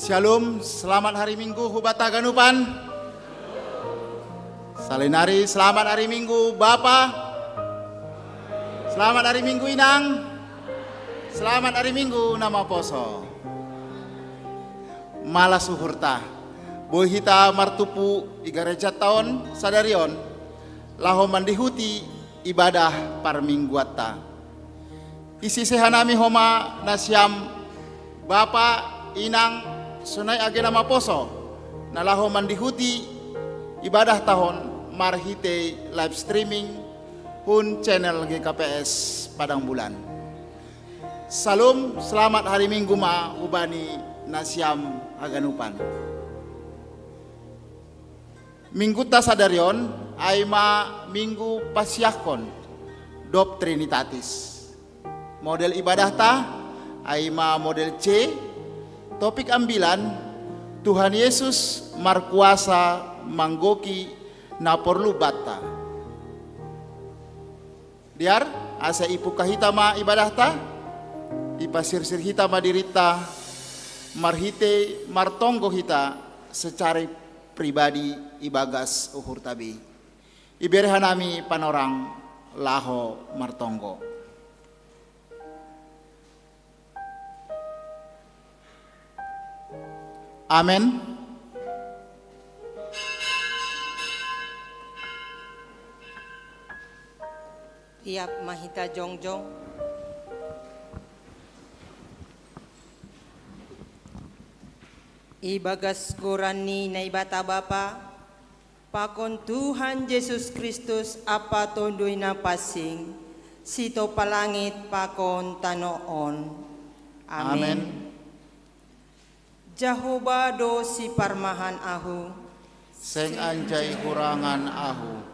Shalom, selamat hari Minggu Hubata Ganupan. Salinari, selamat hari Minggu Bapa. Selamat hari Minggu Inang. Selamat hari Minggu Nama Poso. Malas suhurta. Bohita martupu igareja tahun sadarion. Laho mandihuti ibadah parmingguata. Isi sehanami homa nasyam Bapa Inang sunai age Nama Poso. Nalaho mandihuti ibadah tahun marhite live streaming hun channel GKPS Padang Bulan. Salam, selamat hari Minggu ma ubani nasyam haganupan. Minggu tasadarion aima minggu pasyakon dop Trinitatis. Model ibadah ta aima model C. Topik ambilan Tuhan Yesus markuasa manggoki na porlu bata. Diar asa ipu kahita ma ibadah ta ipasirsir hita madirita marhite martonggo hita secara pribadi ibagas uhur tabi iberhanami panorang laho martonggo. Amin. Tiap mahita jongjong. Ibagas gorani na ibata bapa, pakon Tuhan Yesus Kristus apa tondoy na pasing, sito palangit pakon tanoon. Amen. Jehovah do si parmahan ahu, Seng anjay kurangan ahu.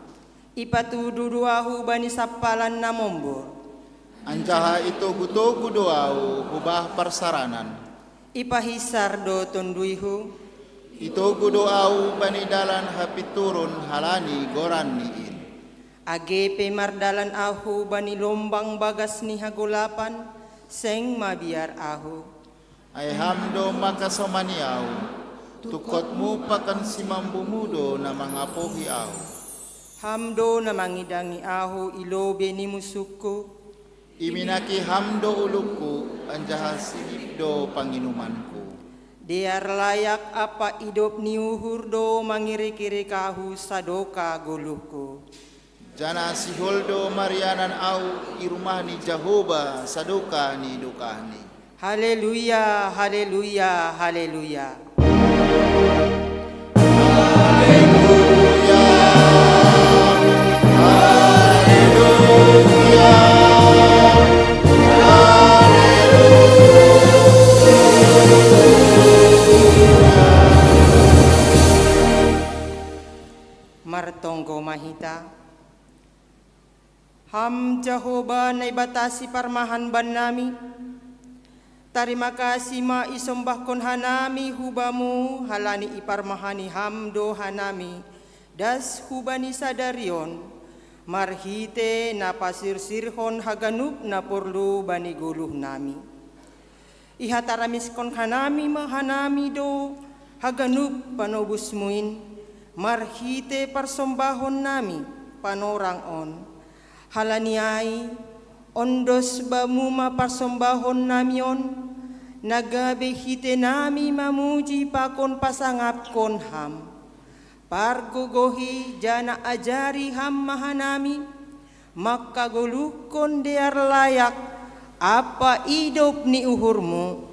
ipatududu ahu bani sapalan na mombor. Anjaha itu guto gudoau hubah persaranan. Ipahisar do tonduihu, Itu gudoau bani dalan hapiturun halani goran niin. age pemardalan ahu bani lombang bagas ni hagulapan, seng mabiar ahu. Ay hamdo makasomaniau, tukotmu pakan simambumudo na mga pohi au. Hamdo na mangidangi ahu ilobe ni musuku, Iminaki hamdo uluku, anjaha sinipdo panginumanku. diar layak apa idop ni uhurdo mangiri-kiri kahu sadoka guluku. Jana siholdo marianan au irumah ni Jehovah saduka ni dukahni. Haleluya, haleluya, haleluya. Martonggo mahita. Ham Jehovah na ibatasi parmahan ban nami. Terima kasih ma isombahkon hanami hubamu halani iparmahani hamdo hanami das hubani sadarion marhite na pasirsirhon haganup na porlu bani guluh nami. Ihataramiskon hanami ma hanami do haganup panobusmuin marhite parsombahon nami panorang on halaniai ondos bamu ma parsombahon namion nagabe hite nami mamuji pakon pasangap kon ham pargogohi jana ajari ham mahanami makagulukon dear layak apa idop ni uhurmu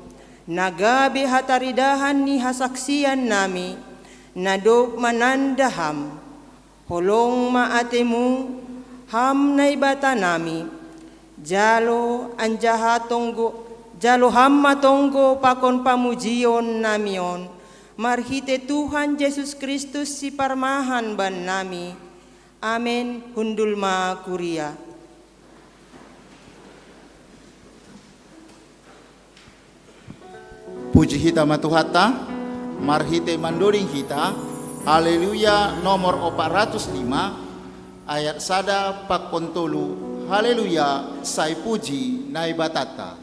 nagabe hataridahan ni hasaksian nami nadop manandaham holong maatemu ham naibata nami jalo anjaha tonggo jalo hamma tonggo pakon pamujion namion marhite Tuhan Yesus Kristus si parmahan ban nami. Amen. Hundul ma kuria. Puji hita matuhata marhite mandoring hita. Haleluya nomor 405 ayat sada pakontolu. Haleluya sai puji naibatata.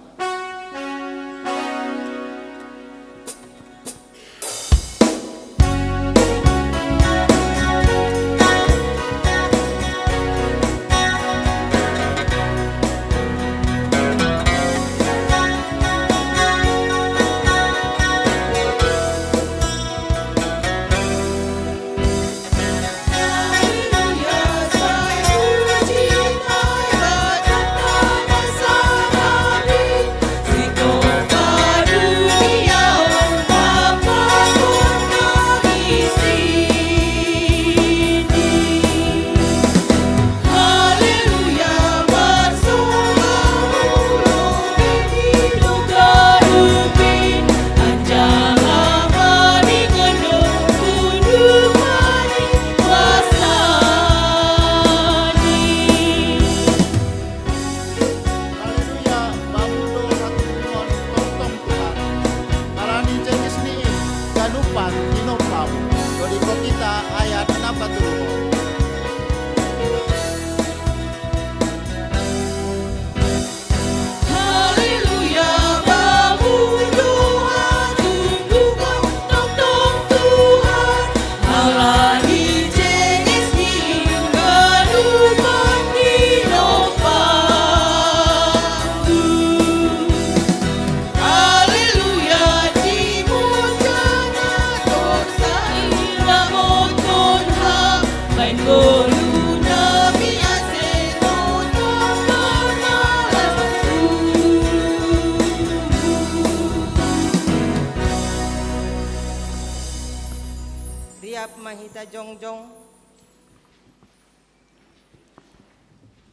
mahita jongjong.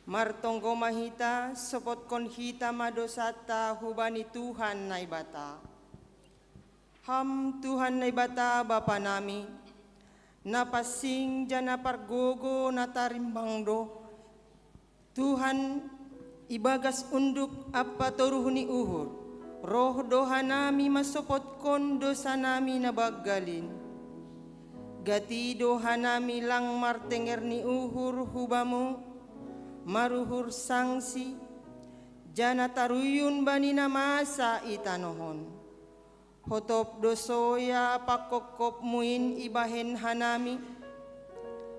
Martonggo mahita sopot kon hita madosata hubani Tuhan na ibata. Ham Tuhan na ibata Bapa nami, napasing jana pargogo na tarimbang do. Tuhan ibagas unduk apa toruhuni uhur. Roh doha nami masopot kon dosa nami na bagalin. Gati doha nami lang martenger ni uhur hubamu. Maruhur sangsi jana taruyun bani namasa itanohon. Hotop dosoya pakokop muin ibahen hanami.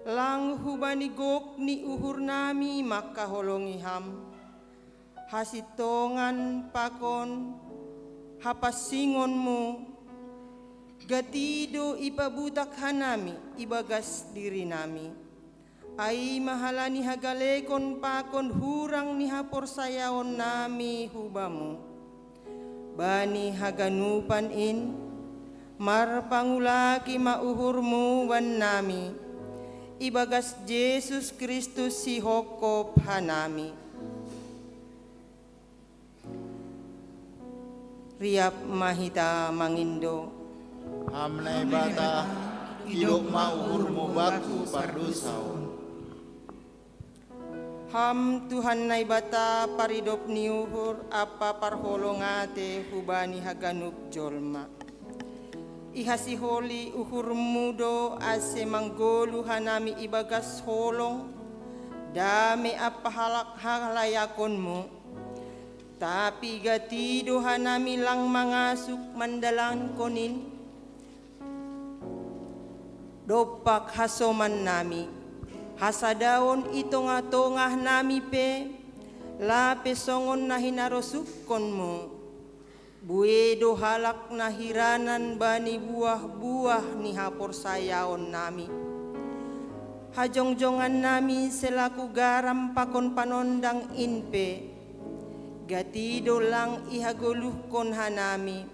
Lang hubani gok ni uhur nami maka holongi ham. Hasitongan pakon hapasingonmu. Gatido ipabutak hanami ibagas diri nami. Ai mahalani hagalekon pakon hurang ni haporsayaon nami hubamu. Bani haganupan in marpangulaki mauhurmu wan nami. Ibagas Yesus Kristus si hokop hanami. Riap mahita mangindo. Hamnai bata hidup mauhurmu baku pardusaon. Ham Tuhan na ibata paridop ni uhur apa parholongate hubani haganup jolma. Ihasiholi uhur mudo ase manggolu hanami ibagas holong. Dame apa halayakonmu. Tapi gatido hanami lang mangasuk mandalang konin. Dopak hasoman nami. Hasadaon itonga-tongah nami pe, lape songon na hinarosukkonmu. Buedo halak na hiranan bani buah-buah ni haporsayaon nami. Hajongjongan nami selaku garam pakon panondang inpe. Gatido lang ihagoluhkon hanami.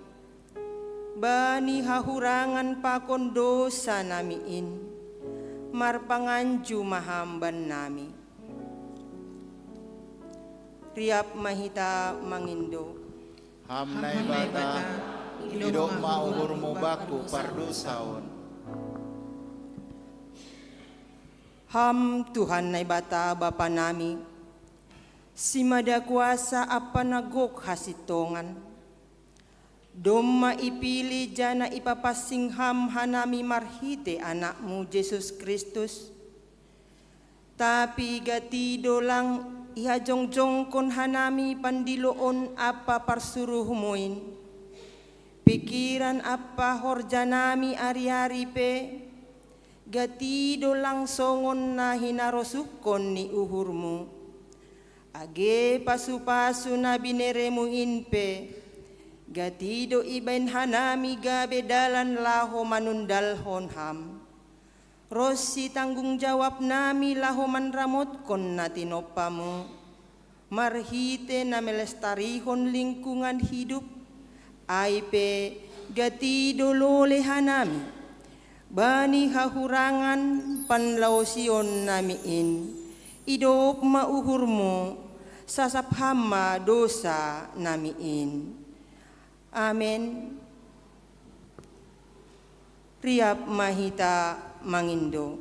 Bani hahurangan pakon dosa nami in. Marpanganju mahamban nami. Riap mahita mangindo. Hamnai bata hidup mauhurmu baku pardusaon. Ham Tuhan na ibata Bapa nami. Simada kuasa apa nagok hasitongan. Doma ipili jana ipapasingham hanami marhite anakmu Yesus Kristus. Tapi gatido lang ihajong-jongkon hanami pandiloon apa parsuruhmuin. Pikiran apa horjanami ari-ari pe. Gatido lang songon na hinarosukon ni uhurmu. Age pasu-pasu na bineremu inpe. Gatido ibain hanami gabe dalan laho manundalhon ham. Rosi tanggung jawab nami laho manramot kon natinopamu. Marhite na melestarihon lingkungan hidup. Aipe gatido lole hanami. Bani hahurangan panlausion namiin. Idop mauhurmu sasap hama dosa namiin. Amen. Riap mahita mangindo.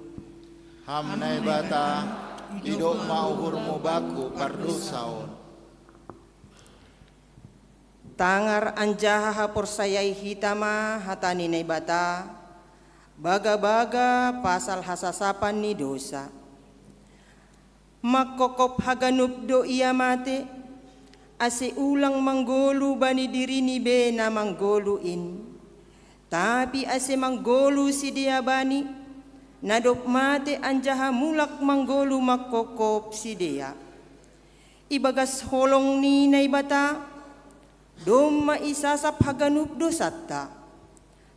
Hamnai bata hidup mauhurmu baku pardusaon. Tangar anjaha haporsayai hitama hatani nai bata. Baga-baga pasal hasasapan ni dosa. Makokop haganup do iya mate. Ase ulang manggolu bani diri ni be na manggoluin. Tapi ase manggolu si dia bani. Nadop mate anjaha mulak manggolu makokop si dia. Ibagas holong ni na ibata. Doma isasap haganup dosata.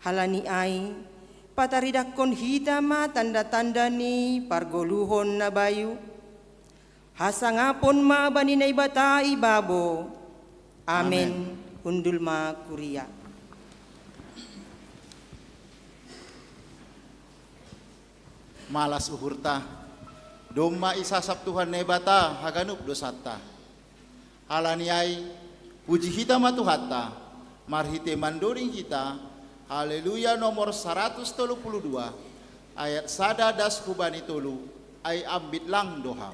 Halani ay pataridakon hitama tanda-tanda ni pargoluhon na bayu. Hasangapon maabani na ibata ibabo. Amen. Undul ma kuria. malas uhurta. Domma isasap Tuhan nebata haganup dosata. Halaniai puji hita matuhatta. Marhite mandoring kita. Haleluya nomor 132 ayat sada das kubani tolu ay ambit lang doha.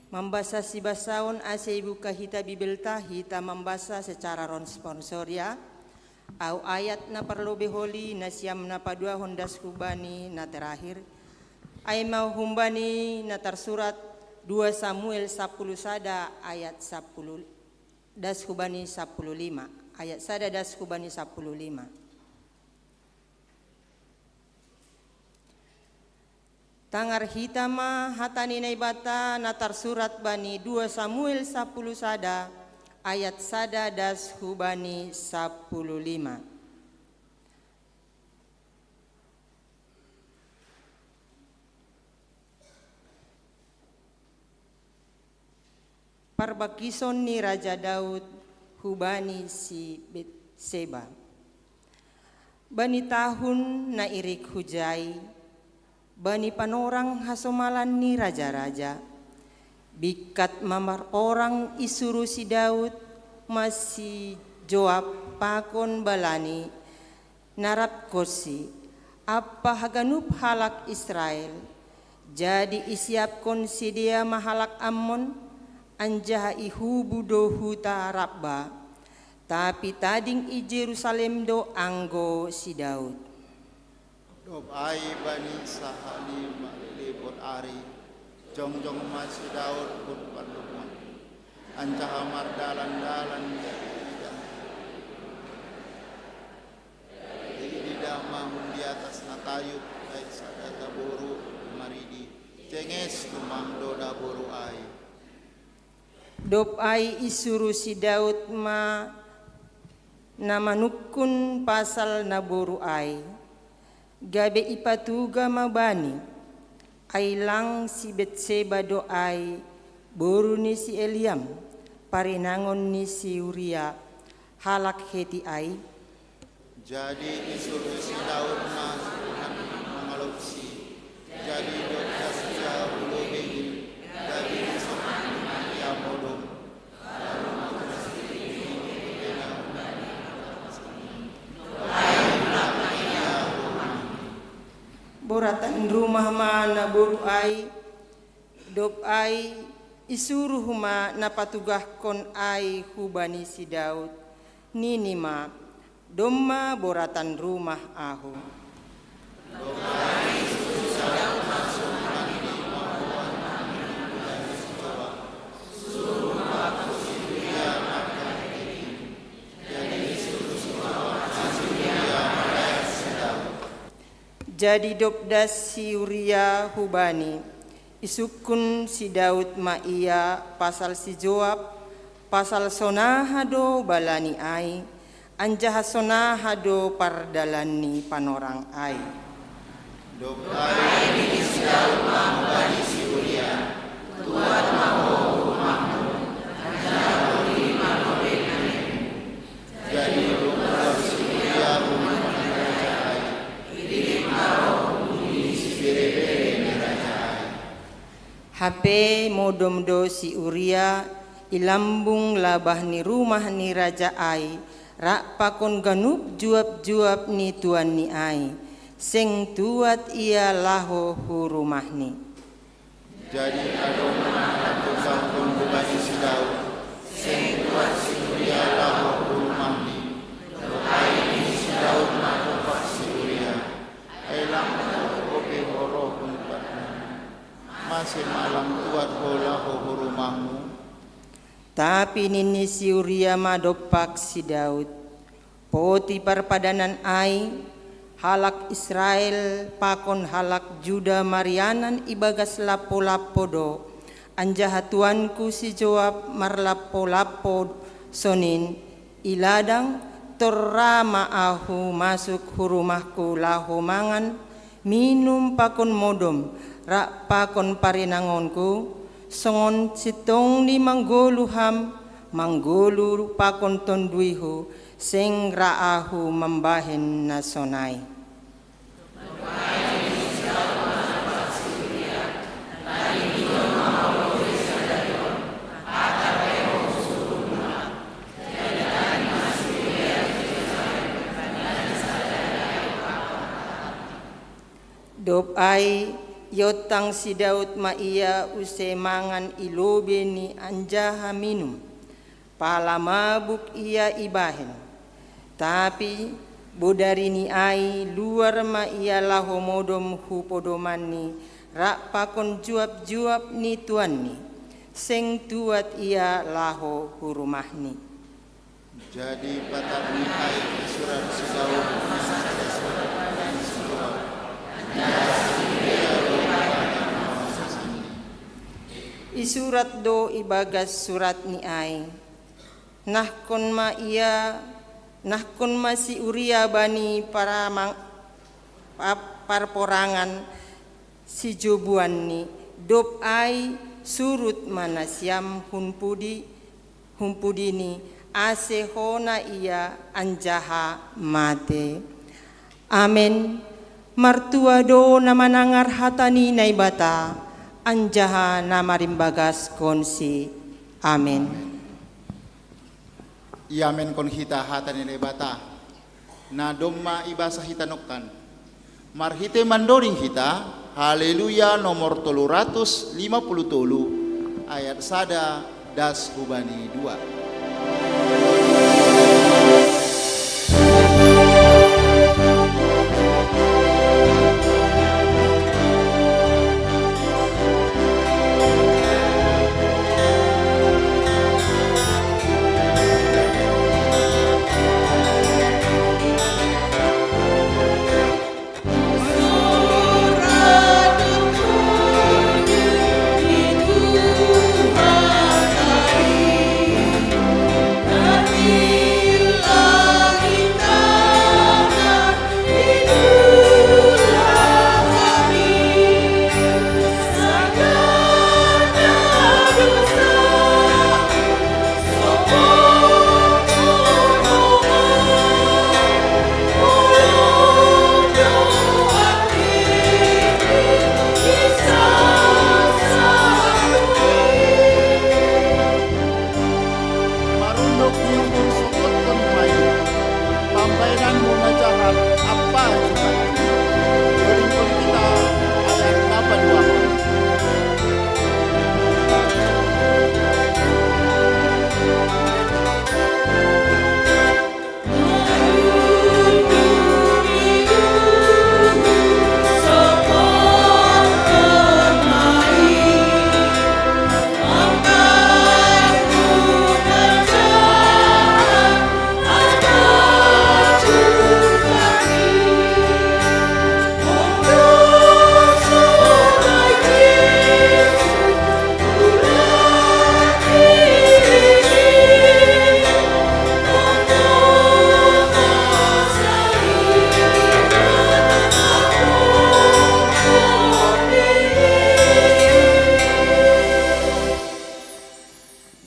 Membasa si basaon ase ibu kahita bibelta hita membasa secara responsoria au ayat na perlu beholi na siam na padua hondas kubani na terakhir ay mau humbani na tersurat 2 Samuel 10 sada ayat 10 das kubani 15 ayat sada das kubani 15. Tangar hitama hatani naibata natar surat bani 2 Samuel 10 sada ayat sada das hubani 15. Parbakison ni Raja Daud hubani si Betseba. Bani tahun na irik hujai bani panorang hasomalan ni raja-raja bikat mamar orang isuru si Daud masih Joab pakon balani narap kosi apa haganup halak Israel jadi isiapkon si dia mahalak Ammon anjah ihubu dohuta rabba tapi tading i Jerusalem do anggo si Daud. Dob ai bani sahali malipot ari jongjong masih Daud pun panduman ancah amar dalan-dalan di damah di atas natayub ay sadata boru maridi cenges tumangdo da boru ai. Dob ai isuru si Daud ma namanukun pasal na boru ai gabe ipatuga mabani ay lang si Betseba do ay boru ni si Eliam parinangon ni si Uria halak heti ay jadi disuruh si Daud mengalupsi jadi dosa sia ulogi jadi disuruh ya modom boratan rumah mana boru ai dob ai isuruh ma napatugah kon ai hubani si Daud nini ma domma boratan rumah ahu Jadi dobdas si Uria hubani, isukun si Daud ma ia pasal si Joab, pasal sonahado balani ai, anjaha sonahado pardalani panorang ai. Dop ai bini si Daud ma hubani si Uria, Tuhan maho rumahmu, anjaha uri manobenane. Jadi dobdas si Uria hubani raja ai, idim karo bumi si bere-bere ni raja ai. Hape modomdo si Uria ilambung labah ni rumah ni raja ai, rak pakon ganup juap-juap ni tuan ni ai, sing tuat ia laho hu rumah ni. Jadi Adonai lakukan hubani si Daud, sing tuat si Uria laho rumah ni. Doai ni si Daud makupak si Uria, ai lang kopi horo kumpatmu. Masih malam tuat hola ho rumahmu. Tapi nini si Uria madopak si Daud, poti parpadanan ai, halak Israel pakon halak Juda marianan ibagas lapo-lapo do, anjaha tuanku si Joab marlapo-lapo sonin, iladang torrama ahu masuk hurumahku lahu mangan, minum pakon modom, rak pakon parinangonku, songon sitong ni manggoluham, manggolu pakon tonduihu, sing raahu membahen nasonai. Dop ai yotang si Daud ma ia use mangan ilobe ni anjaha minum, pala mabuk ia ibahen. Tapi bodari ni ai luar ma ia laho modom hu podoman ni, rak pakon juap-juap ni tuan ni, sing tuat ia laho hu rumah ni. Jadi patah ni ai surat si Daud isurat do ibagas surat ni ai, nahkon ma si Uria bani para parporangan si Jobuan ni, dop ai surut manasiam humpudi ni, ase hona ia anjaha mate. Amen. Martua do namanangar hatani naibata, anjaha namarimbagas konsi. Amen. Iamen kon hita hatan ni bata. Na domma ibasa hita nokkan. Marhite mandoring hita. Haleluya nomor 353 ayat sada das hubani 2.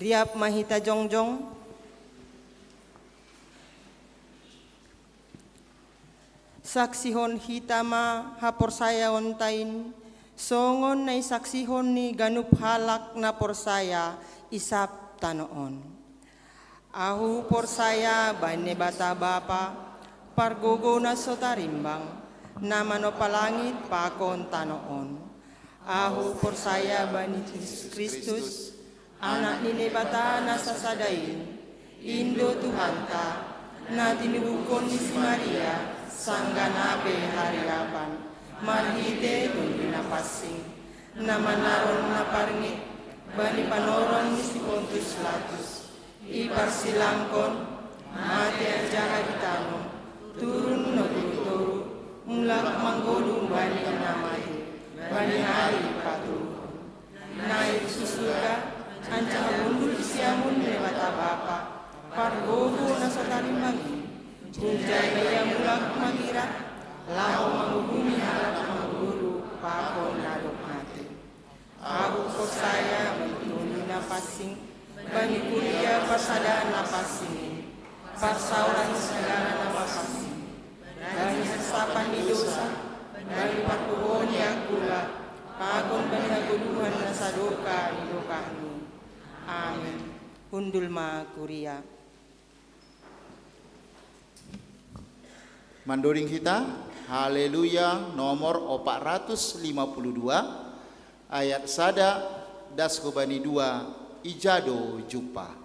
Riap mahita jongjong, saksihon hitama haporsaya ontain, songon na isaksihon ni ganup halak na porsaya isap tanoon. Ahu porsaya bane bata bapa, pargogo na sotarimbang, namano palangit pakon tanoon. Ahu porsaya bani Kristus, anak ni bata na sasadain, Indo Tuhanta, na tinubukon ni si Maria, sangganape hariapan, marhite tundi na pasing, na manaron na parngit, bani panoron ni si Pontius Pilatus, iparsilangkon, mati ang jahagitano, turun na gurutoro, mulak manggolong bani namay, bani hari paturun. Naik susuga, anca mundur isiamun ne bata bapa, pargogo na sa talimbangi, Punjay kaya mulak magira, lao manghubungi harap mangguru, pakon nadok natin. Ako ko saya magtuli na pasing, bani kuliah pasada na pasingin, parsauran segala na pasing. Bani sasapan ni dosa, bani patuhon yang gula, pakon bani naguluhan na sa doka ni dokahni. Amin. Hundul ma kuria. Mandoring kita, haleluya nomor 452, ayat sada, das kubani 2, ijado jumpa.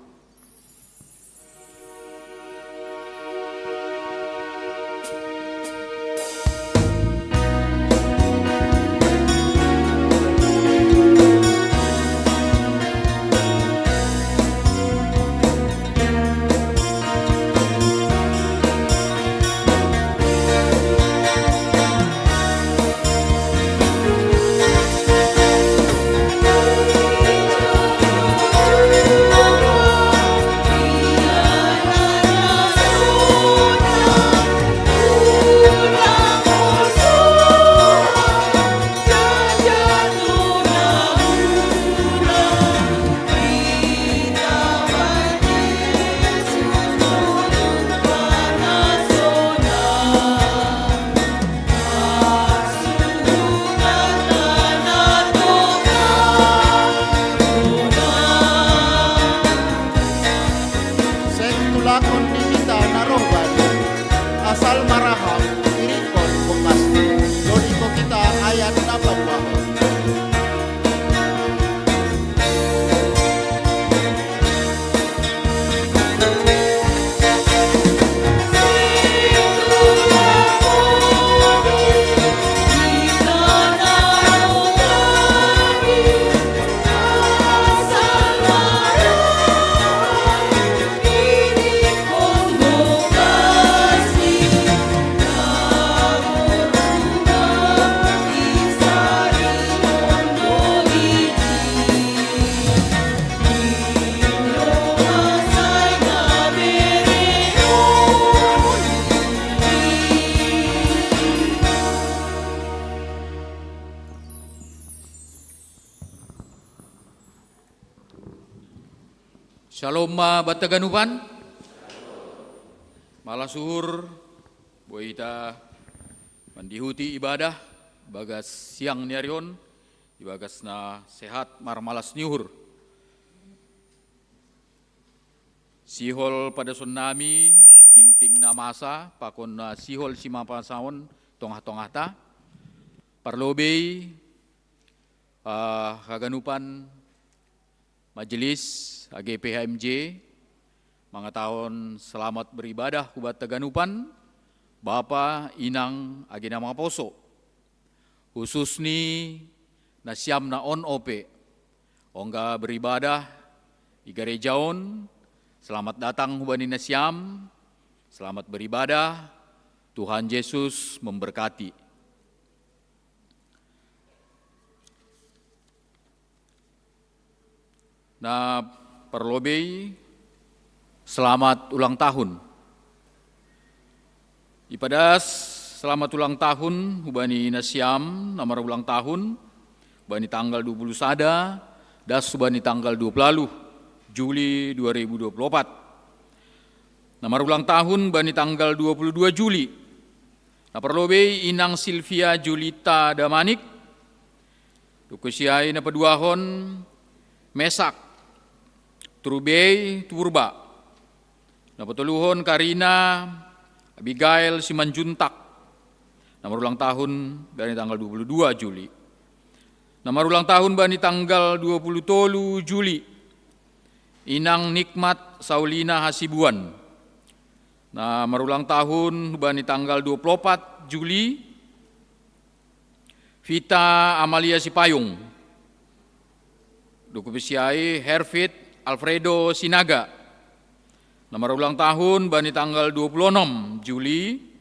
Shalom Bataganupan. Malasuhur boita mandihuti ibadah bagas siang niarion ibagas na sehat marmalas niuhur. Sihol pada tsunami ting-ting na masa pakon na sihol simapasaon tongah-tongah ta. Parlobey kaganupan Majelis AGPHMJ, mga tahun selamat beribadah kubat Taganupan, Bapa, Inang, agina mga poso. Khusus ni nasyam na on-ope, ongga beribadah, igarejaon, selamat datang hubani nasyam, selamat beribadah, Tuhan Yesus memberkati. Na perlobei selamat ulang tahun. Ipadas selamat ulang tahun hubani nasyam namar ulang tahun hubani tanggal 20 sada das hubani tanggal 20 Juli 2024. Nomor ulang tahun bani tanggal 22 Juli. Naparlobe Inang Silvia Julita Damanik. Dukusiai napaduahon Mesak Trubei Turba. Napatuluhon Karina Abigail Simanjuntak. Nomor ulang tahun bani tanggal 22 Juli. Nomor ulang tahun bani tanggal 20 Juli. Inang Nikmat Saulina Hasibuan. Nomor ulang tahun bani tanggal 24 Juli. Vita Amalia Sipayung. Dukupisiai Herfit Alfredo Sinaga. Nomor ulang tahun bani tanggal 26 Juli.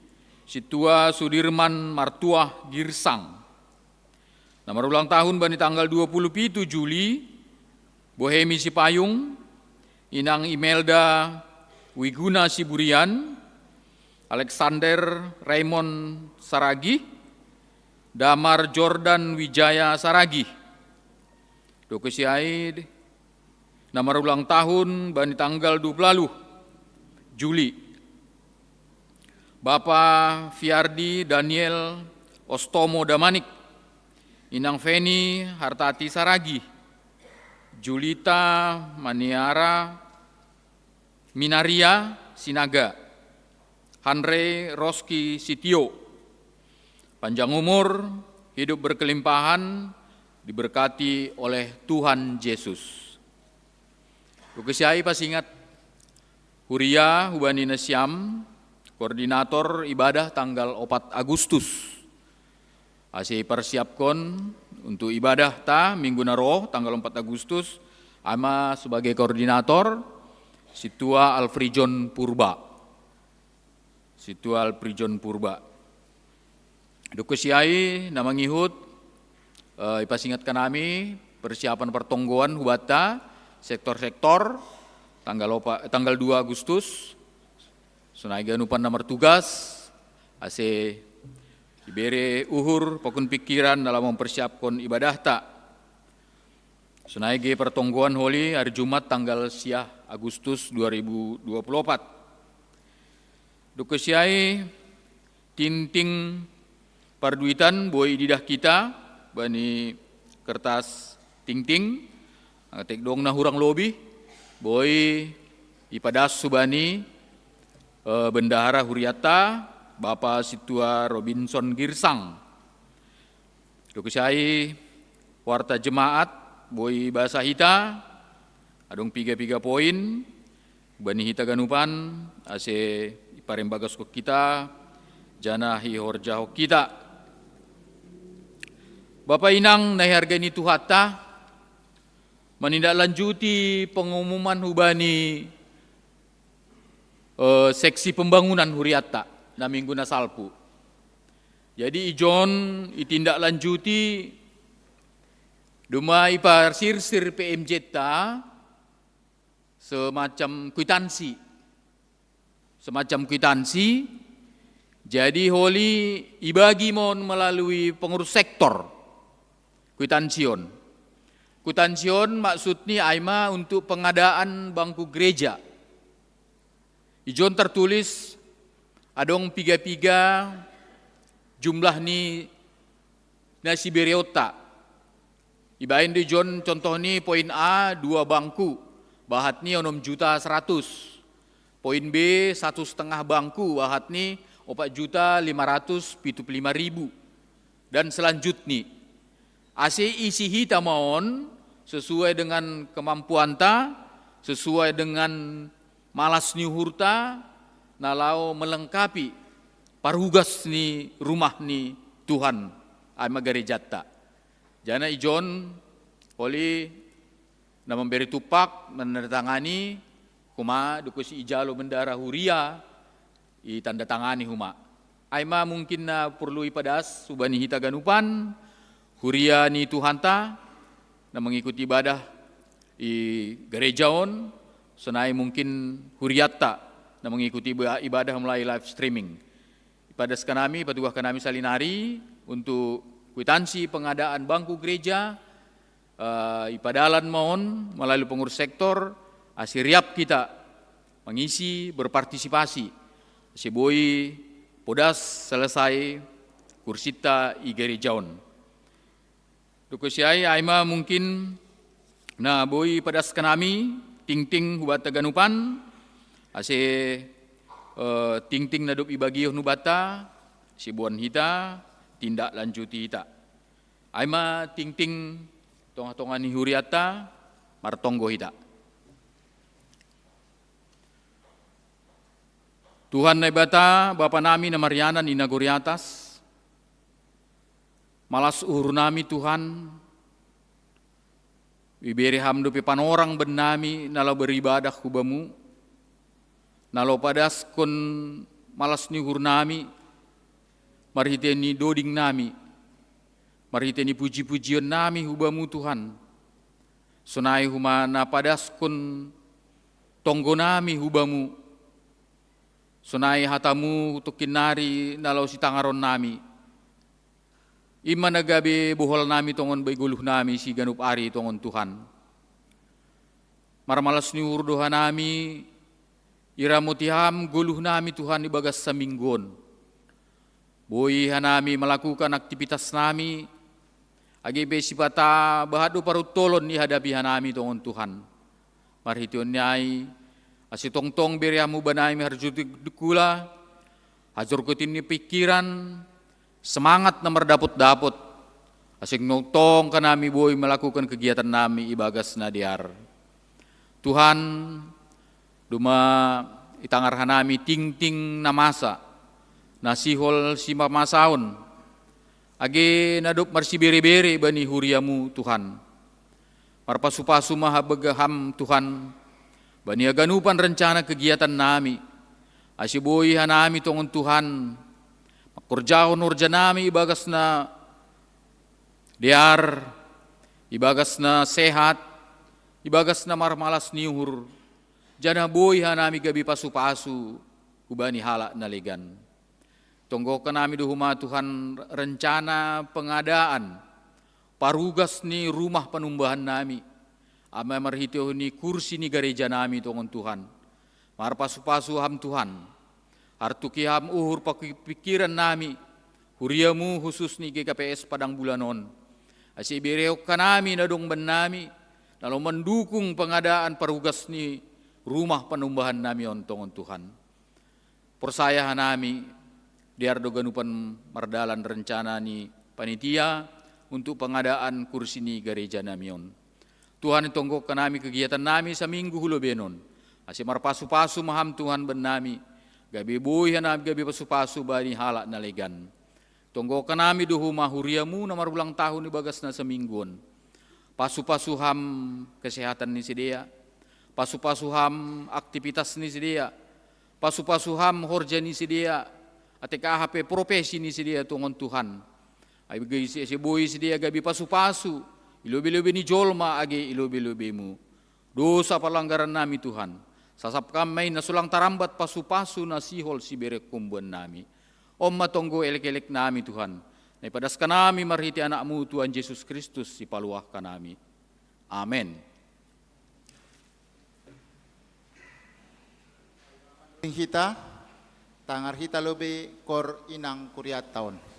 Situa Sudirman Martuah Girsang. Nomor ulang tahun bani tanggal 27 Juli. Bohemi Sipayung. Inang Imelda Wiguna Siburian. Alexander Raymond Saragi. Damar Jordan Wijaya Saragi. Dokusiai nomor ulang tahun bani tanggal 20 Juli. Bapak Fiardi Daniel Ostomo Damanik. Inang Feni Hartati Saragi. Julita Maniara Minaria Sinaga. Andre Roski Sitio. Panjang umur, hidup berkelimpahan, diberkati oleh Tuhan Yesus. Kukesiai pas ingat Huria Hubani Nasyam, koordinator ibadah tanggal 4 Agustus. Asih persiapkan untuk ibadah ta minggu naro tanggal 4 Agustus. Ama sebagai koordinator Situa Alfrijon Purba. Situa Alfrijon Purba. Dukusiai nama ngihut ipas ingatkan kami persiapan pertonggoan hubata sektor-sektor tanggal 2 Agustus. Sunai ganupan nomor tugas, ase ibere uhur pakun pikiran dalam mempersiapkan ibadah tak. Sunai ge pertonggoan holi hari Jumat tanggal siah Agustus 2024. Dukusiai tinting parduitan boi didah kita bani kertas ting-ting tek dong na hurang lobi boi ipadas subani Bendahara Huriata, Bapak Situa Robinson Girsang. Dukusai warta jemaat, boi bahasa hita, adong 3 poin, bani hita ganupan, ase iparem bagas kok kita, jana hihorja hok kita. Bapak Inang nahihargani tuhata, menindaklanjuti pengumuman hubani seksi pembangunan Huriata na minggu na salpu. Jadi ijon itindaklanjuti dumai parsir-sir PMJ ta semacam kwitansi. Jadi holi ibagi mon melalui pengurus sektor kwitansion. Kwitansion maksudnya aima untuk pengadaan bangku gereja. Ijon tertulis adong 3 jumlah ni nasi bereota. Ibain di John contoh ni poin A 2 bangku, bahat ni 6.100.000. Poin B 1,5 bangku, bahat ni 4.575.000. Dan selanjutnya, ase isi hita maon sesuai dengan kemampuan ta, sesuai dengan malas ni hurta, nalau melengkapi parugas ni rumah ni Tuhan ama garejata. Jana ijon oli na memberi tupak menandatangani kuma dukusi ijalo bendara Huria i tanda tangani huma. Aima mungkin na perlu ipadas subani hita ganupan Huria ni Tuhanta na mengikuti ibadah i gerejaon. Senai mungkin Huriata na mengikuti ibadah melalui live streaming. Pada kami, petugas kami salinari untuk kwitansi pengadaan bangku gereja, ipadalan mohon melalui pengurus sektor asiriap kita mengisi berpartisipasi seboi podas selesai kursita igeri jaun. Dukusiai aima mungkin na boi padas kanami ting-ting hubat taganupan ase ting-ting nadup ibagio nubata sibuan hita tindak lanjuti hita. Aima ting-ting tonga-tonga ni huriata martonggo hita. Tuhan na ibata Bapa nami na Mariana ni naguri atas, malas uhur nami Tuhan, iberi hamdu pe panorang ben nami nalau beribadah kubamu, nalau padas kon malas ni uhur nami, marhite ni doding nami, marhite ni puji-pujian nami hubamu Tuhan, sunai humana padas kon tonggo nami hubamu, sunai hatamu untuk kinari nalau si tangaron nami. Ima nagabe buhol nami tongon baiguluh nami si ganup ari tongon Tuhan. Marmalas ni urdoha nami, iramutiham guluh nami Tuhan ibagas sa minggon. Boy hanami melakukan aktivitas nami, agibe sipata bahadu parutolon ni hadapi hanami tongon Tuhan. Marhition nyai, asi tong-tong beriamu banai harjuti dukula, hajur kutin ni pikiran, semangat na merdapot-dapot, asing notong kanami boy melakukan kegiatan nami ibagas nadiar. Tuhan, duma itangar hanami ting-ting namasa, nasihol si mamasaon, age nadup marsi beri-beri bani huriamu Tuhan. Marpasu-pasu maha begaham Tuhan, bani aganupan rencana kegiatan nami, asiboy hanami tongon Tuhan, makurjahon urja nami ibagas na diar, ibagas na sehat, ibagas na marmalas niuhur, jana boy hanami gabi pasu-pasu, ubani hala naligan. Tonggokan nami duhuma Tuhan rencana pengadaan, parugas ni rumah penumbahan nami, ama marhitio ni kursi ni gereja nami tongon Tuhan. Marpasu-pasu ham Tuhan. Hartuki ham uhur pikiran nami. Huriamu khusus ni GKPS Padang Bulanon. Asi bereok kanami nadong ben nami. Lalu mendukung pengadaan parugas ni rumah penumbahan nami tongon Tuhan. Persayahan nami diardo ganupan mardalan rencana ni panitia untuk pengadaan kursi ni gereja nami on. Tuhan tonggok kanami kegiatan nami sa minggu hulo benon. Asi marpasu-pasu maham Tuhan ben nami. Gabi boy hanami gabi pasu-pasu bani halak nalegan. Tonggok kanami duhu mahuriamu na marulang tahun ibagas na sa mingguon. Pasu-pasu ham kesehatan ni sidia. Pasu-pasu ham aktivitas ni sidia. Pasu-pasu ham horja ni sidia. Ate kahap profesi ni sidia tongon Tuhan. Ay bigay si boy sidia gabi pasu-pasu. Ilobi-lobi ni jolma age ilobi-lobimu. Dosa pelanggaran nami Tuhan. Sasap kami nasulang tarambat pasu-pasu na sihol si berek kumbuan nami. Om matonggo elek-elek nami Tuhan. Naipadas ka nami marhiti anakmu Tuhan Yesus Kristus si paluah ka nami. Amen. Hita, tangar hita lobe kor inang kuriat taon.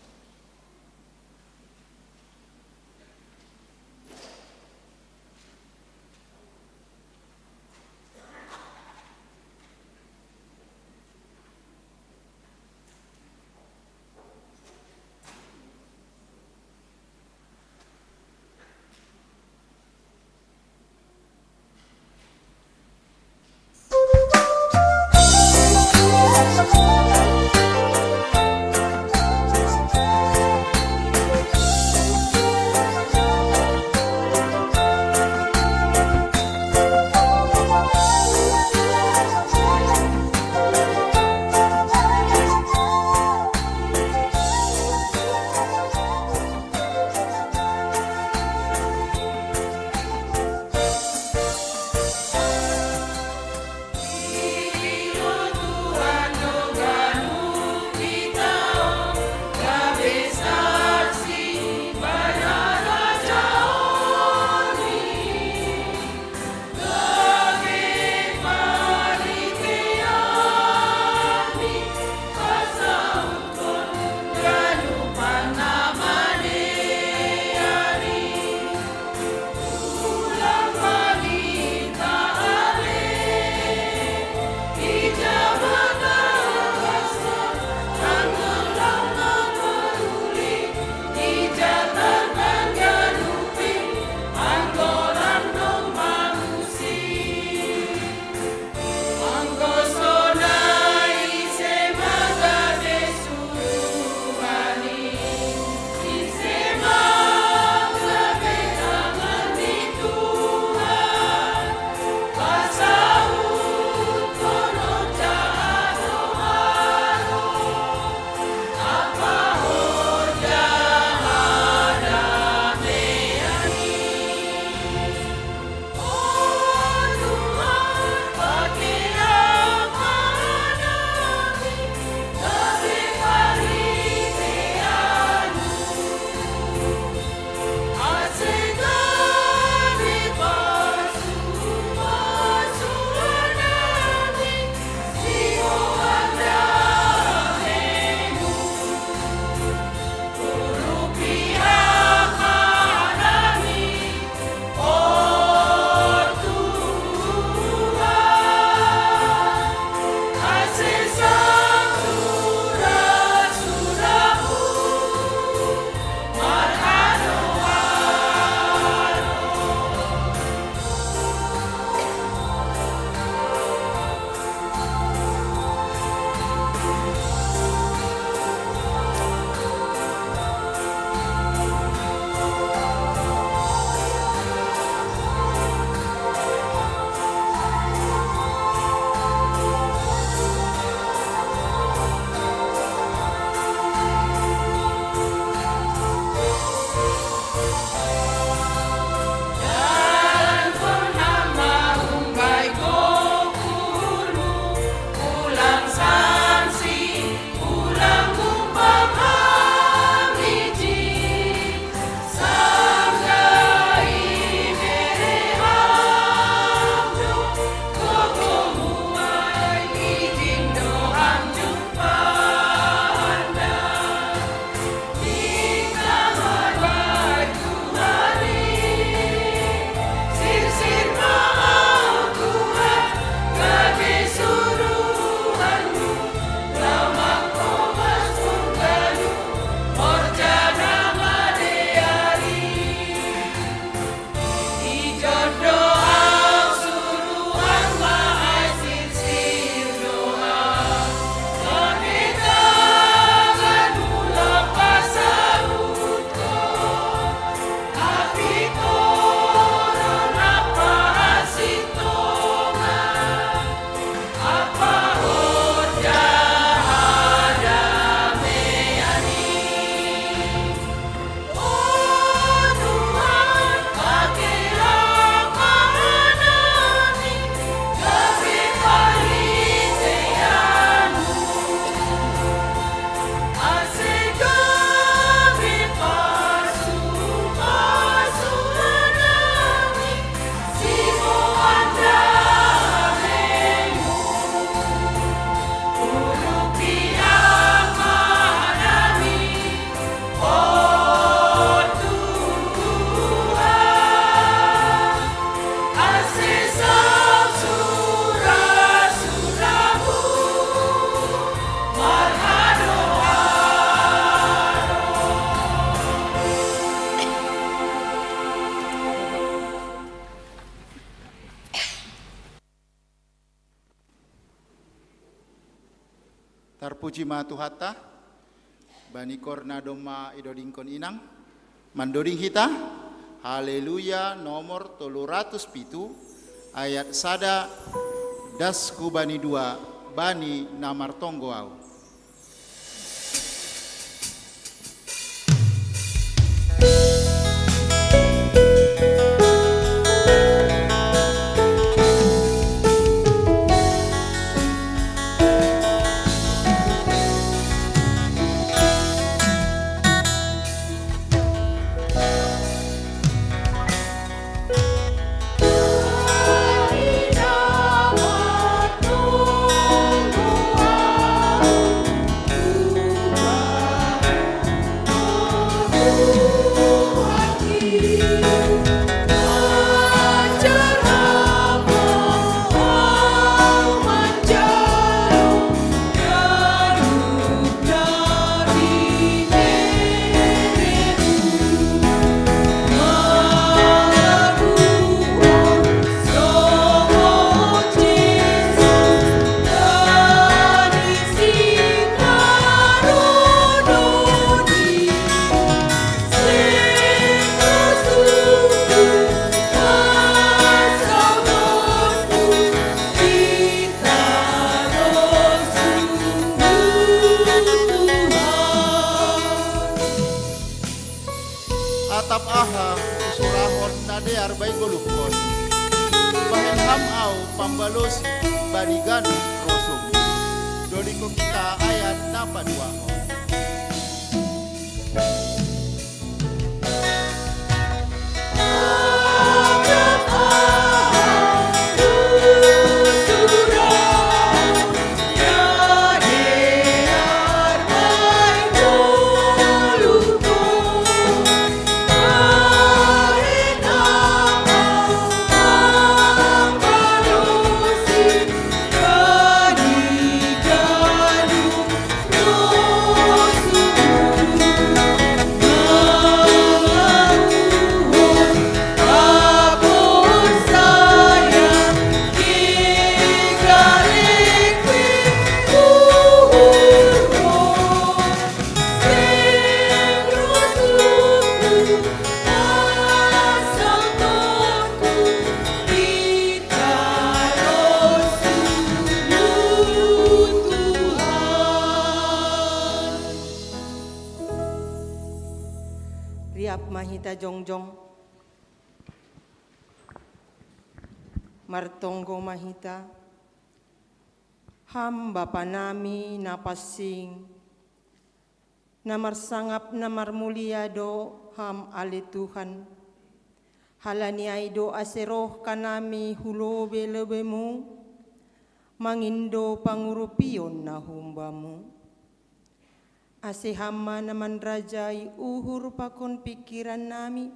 Tarpuji ma Tuhatta, bani korna doma idodingkon inang, mandoding hita, haleluya nomor 307, ayat sada, dasku bani dua, bani namar tonggo au. Atap aha usurahon nade arbai golukon, bahen ham au pambalos banigan rosum, doliko kita ayat napa dua hon. Riap mahita jongjong, martonggo mahita, ham bapa nami napasing, namar sangap namar mulia do ham ale Tuhan, halani ay do aseroh kanami hulobe lebemu, mangindo pangurupion na humbamu. Ase hama naman rajai uhur pakon pikiran nami,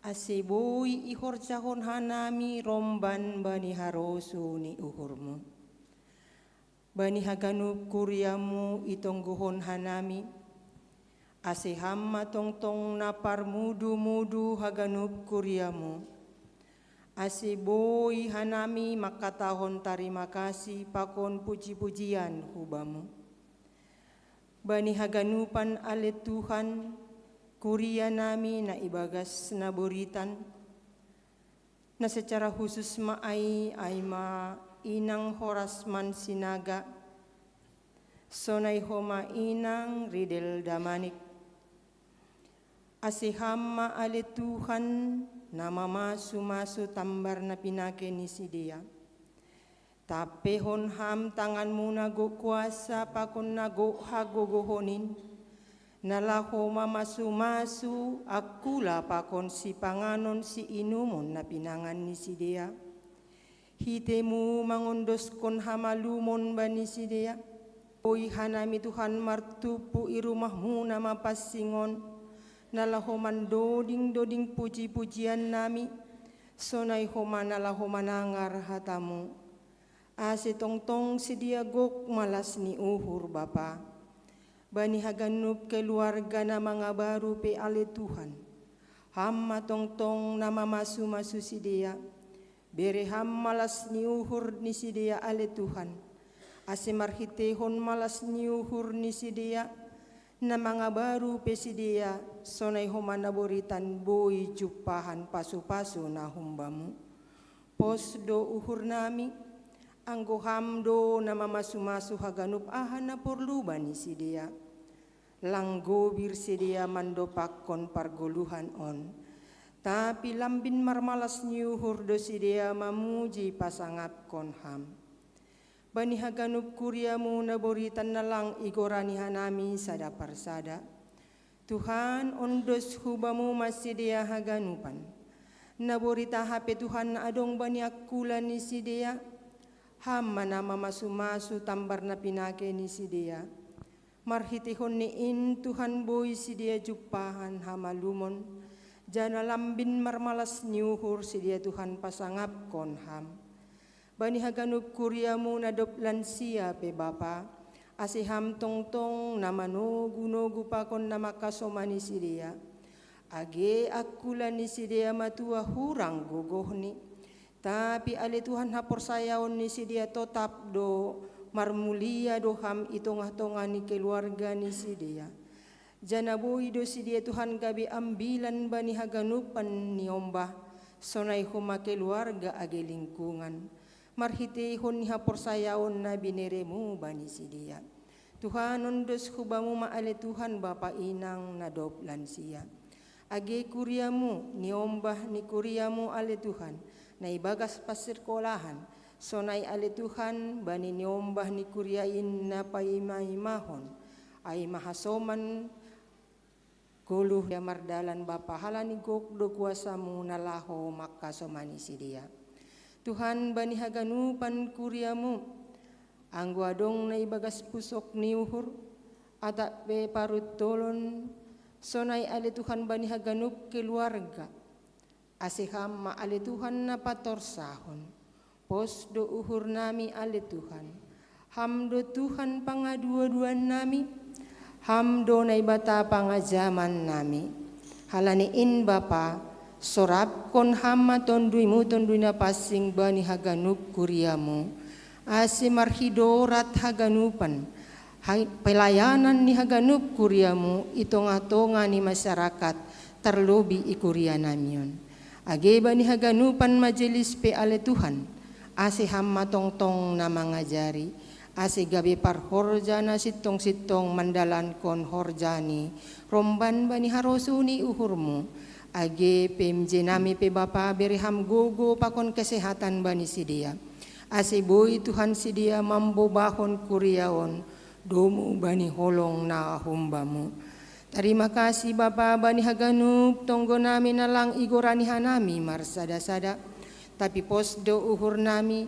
ase boy ihor cahon hanami romban bani harosu ni uhurmu. Bani haganup kuryamu itongguhon hanami, ase hama tongtong napar mudu-mudu haganup kuryamu. Ase boy hanami makatahon tarima kasih pakon puji-pujian hubamu. Bani haganupan ale Tuhan, kuria nami na ibagas na buritan, na secara khusus maay ay ma inang Horasman Sinaga, sonay homa inang Ridel Damanik. Asihama ale Tuhan na mamasu-masu tambar na pinake ni si dia. Tapehon ham tanganmu nago kuasa pakon nago hagogohonin, nalaho mamasu-masu akula pakon si panganon si inumon na pinangan ni si dia. Hitemu mangondos kon hamalumon bani si dia. Oy hanami Tuhan martupu irumahmu nama pasingon, nalaho mandoding-doding puji-pujian nami, sonay homa nalaho manangar hatamu. Ase tongtong sedia gok malas ni uhur Bapa. Bani haganup keluarga na mga baru pe ale Tuhan. Hamma tongtong nama masu-masu si dia. Bere ham malas ni uhur ni si dia ale Tuhan. ase marhitehon malas niuhur ni sidia, na mga baru pesidia, sonay humana boritan boy jupahan pasu-pasu na humbamu. Pos do uhur nami, anggo hamdo na mamasu-masu haganup ahan na porluban ni sidia. Langgobir sidia mandopak kon pargoluhan on. Tapi lambin marmalas niuhur do sidia mamuji pasangap kon ham. Bani haganup kuriamu na boritan na lang igorani hanami sada parsada. Tuhan ondos hubamu masidia haganupan. Na borita hape Tuhan na adong bani akulan ni sidia. Ham mana mamasu-masu tambar na pinake ni sidia. Marhitihon ni in Tuhan boy sidia jupahan hamalumon. Jana lambin marmalas niuhur sidia Tuhan pasangap kon ham. Bani haganup kuriamu na doplansia pe Bapa, asiham tongtong na manogu-nogu pakon na makasomani sidia. Age akulan ni sidia matua hurang gogohni, tapi ale Tuhan haporsayaon ni sidia totap do marmulia do ham itongah-tongah ni keluarga ni sidia. Janaboy do sidia Tuhan gabi ambilan bani haganupan ni ombah, sonay huma keluarga age lingkungan. Marhitehon ni haporsayaon na bineremu bani sidia. Tuhan ondos hubamu maale Tuhan Bapa inang na doplansia. Age kuriamu ni ombah ni kuriamu ale Tuhan na ibagas pasirkolahan. Sonay ale Tuhan bani ni ombah ni kuriain na paimahon ay mahasoman guluh ya mardalan Bapa halani gokdo kuasamu nalaho makasomani sidia. Tuhan bani haganupan kuriamu, anggo adong na ibagas pusok niuhur, atak pe parut tolon, sonay ale Tuhan bani haganup keluarga, asiham ma ale Tuhan na patorsahon, pos do uhur nami ale Tuhan, ham do Tuhan pangadua-duan nami, ham do na ibata pangajaman nami, halani in Bapa, sorap kon hama tondui na pasing bani haganup kuriamu. Ase marhidorat haganupan. Pelayanan ni haganup kuriamu itonga-tonga ni masyarakat terlobi ikuria namion. Age bani haganupan majelis pe ale Tuhan. Ase hama tongtong na mangajari. Ase gabi parhorja na sitong-sitong mandalan kon horjani. Romban bani harosuni uhurmu. Age PMJ nami pe Bapa beriham gogo pakon kesehatan bani sidia. Ase boy Tuhan sidia mambobahon kuriaon domu bani holong na humbamu. Terima kasih Bapa bani haganup tonggo nami nalang igorani hanami marsada-sada. Tapi pos do uhur nami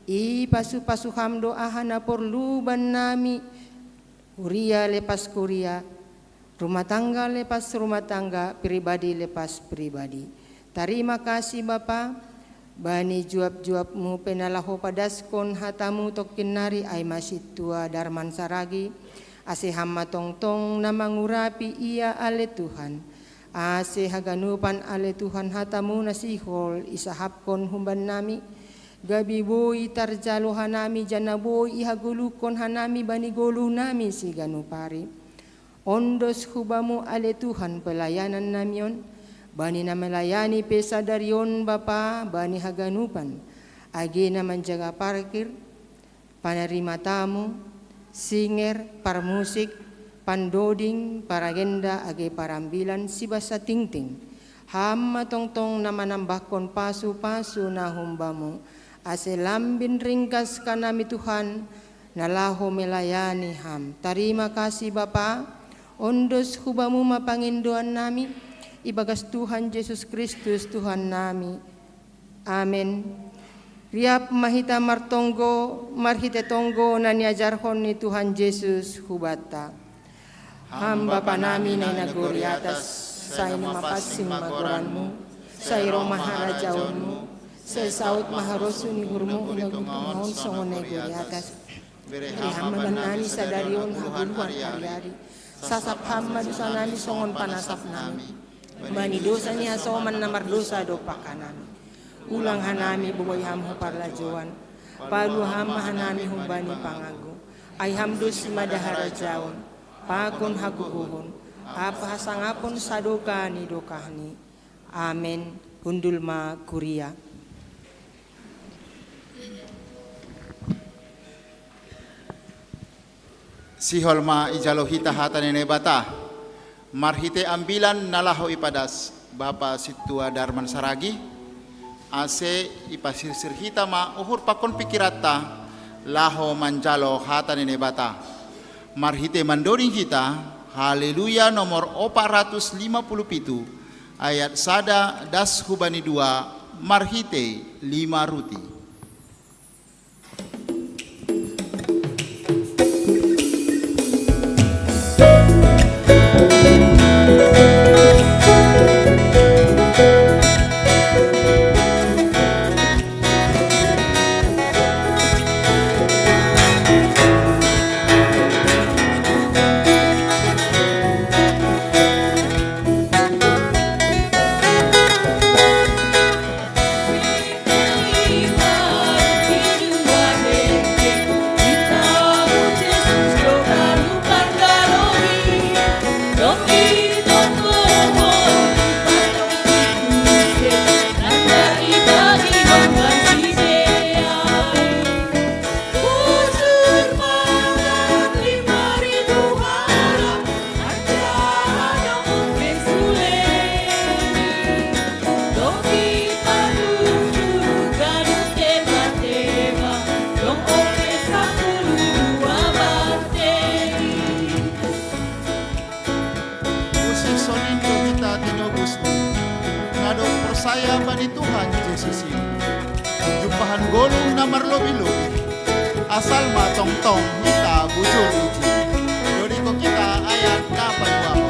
i pasu-pasu hamdo ahana porluban nami. Kuria lepas kuria. Rumah tangga lepas rumah tangga, pribadi lepas pribadi. Terima kasih Bapa, bani juap-juapmu penalaho padaskon hatamu tokin nari ay masih tua darman saragi. Ase hamma tongtong na mangurapi ia ale Tuhan. Ase haganupan ale Tuhan hatamu nasihol isahapkon humban nami. Gabi boy tarjalo hanami janaboy ihagulukon hanami bani golu nami si ganupari. Ondos hubamu ale Tuhan pelayanan namion, bani na melayani pesa darion Bapa bani haganupan, age na menjaga parkir, panarima tamu, singer, parmusik, pandoding, paragenda, age parambilan sibasa tingting, ham matongtong na manambahkon pasu-pasu na humbamu, ase lambin ringkas kanami Tuhan, nalaho melayani ham. Terima kasih Bapa. Ondos hubamu mapangindoan nami, ibagas Tuhan Yesus Kristus Tuhan nami. Amen. Riap mahita marhite tonggo na niajarhon ni Tuhan Yesus hubata. Hamba pa nami na naguri atas, sa mapasing magoranmu, sa irong maharajaonmu, sa saut maharosu ni hurmo inagumahon songon na guri atas. Rihamagan nani sa darion haguluan hari-hari. Sasap hama dosa nami songon panasap nami. Bani dosa niya soman na mardosa do pakanami. Ulang hanami buboy hamho parlajuan. paluham hanami humbani pangagu. Ay hamdus madahara jaun, pakun haguguhun, apa hasangapun sadokani dokahni. Amin. Hundulma kuria. Siholma ijalohita hatanene bata. Marhite ambilan nalaho ipadas Bapa Situa Darman Saragi. Ase ipasirsir hita ma uhur pakon pikirata laho manjalo hatanene bata. Marhite mandoring kita. Haleluya nomor 457 ayat sada das hubani 2 marhite 5 ruti. Saya bani Tuhan Yesus ini jumpahan golong na marlobi-lobi asal matong-tong kita bujur uji dodi ko kita ayat dapat wahon.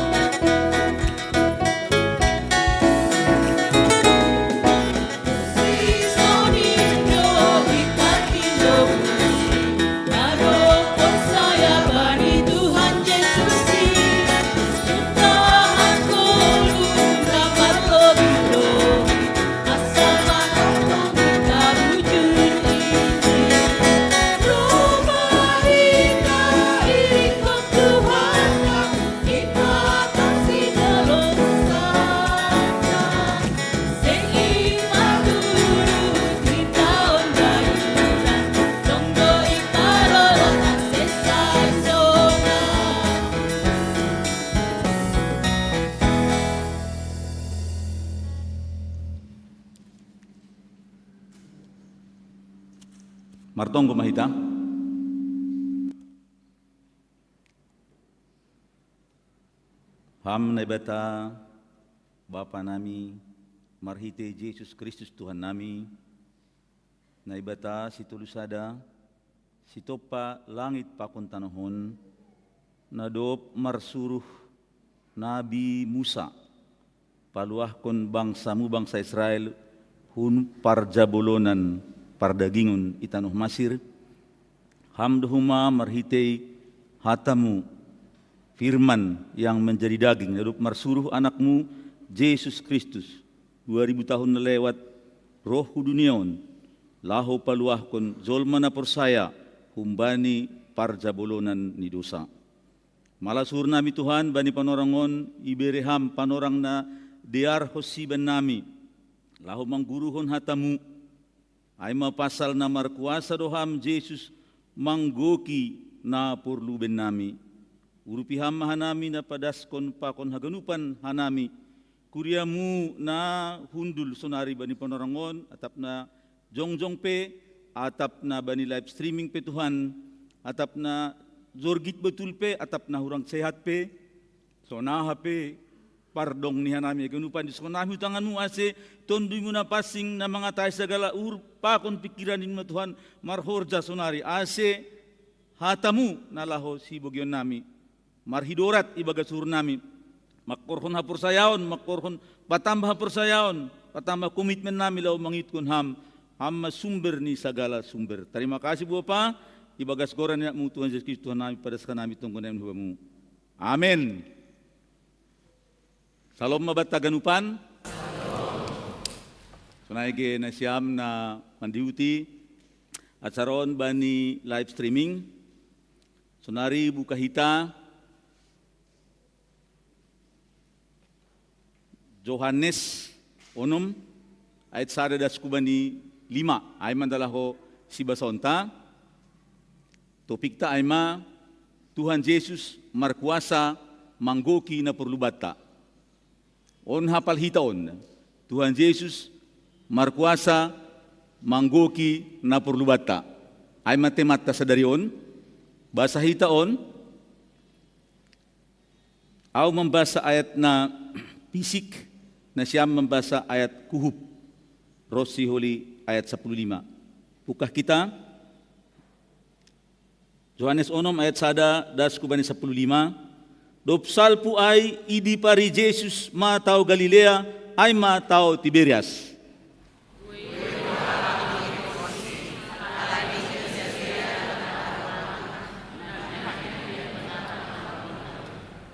Martonggo mahita. Ham nebata Bapa nami marhite Yesus Kristus Tuhan nami naibata situlusada sitopa langit pakon tanahon nadop marsuruh Nabi Musa paluahkon bangsamu bangsa Israel hun parjabolonan pardagingun itanuh Masir hamduhuma marhitei hatamu firman yang menjadi daging lalu marsuruh anakmu Yesus Kristus 2000 tahun lewat roh duniaon laho paluahkon zolmana persaya humbani parjabolonan ni dosa malasur nami Tuhan bani panorangon ibereham panorang na diar hosiban nami laho mangguruhon hatamu ay mapasal na markuasa doham Jesus manggoki na purluben nami. Urupiham hanami na padaskon pakon haganupan hanami. Kuriamu na hundul sonari bani panorangon atap na jongjong pe, atap na bani live streaming pe Tuhan, atap na zorgit betul pe, atap na hurang sehat pe, sonaha pe, pardong ni hanami ganupan di sekolah tanganmu ase tondui muna pasing na mga tayo segala pakon pikiranin mo Tuhan marhorja sonari ase hatamu nalaho si bogyon nami marhidorat ibaga sur nami makkorhon hapur sayaon makkorhon patambah hapur sayaon patambah komitmen nami lau mangitkon ham sumber ni segala sumber. Terima kasih Bapa ibagas goran ya mu Tuhan Yesus Kristus Tuhan nami padaskan nami tunggu nami hubamu. Amin. Salom mabata ganupan. Sunayge na siyam na mandiuti acaron bani live streaming. Sonari buka hita Johannes 6 ayat 1 das kubani 5 ay mandalaho si basonta. Topik ta ay Tuhan Yesus markuasa manggoki na perlubata. On hapal hitaon, Tuhan Yesus markuasa manggoki na perlubata. Ay matemata sa darion, basa hitaon, aw membasa ayat na fisik na siyam membasa ayat kuhub. Rosi Holi ayat 15. Bukah kita Yohanes 6 ayat 1 das kubani 15. Dopsal pu ay idi pari Jesus matao Galilea ay matao Tiberias.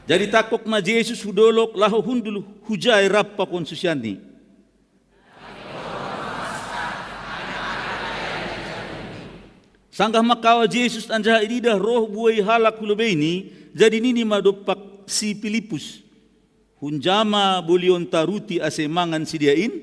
Jadi takok ma Jesus hudolok lahu hundul hujai rappa konsusiani. Sanggah makawa Jesus anjaha iridah roh buai halak hulubeni jadi nini madopak si Filipus. Hunjama bolion taruti ase mangan sidiain.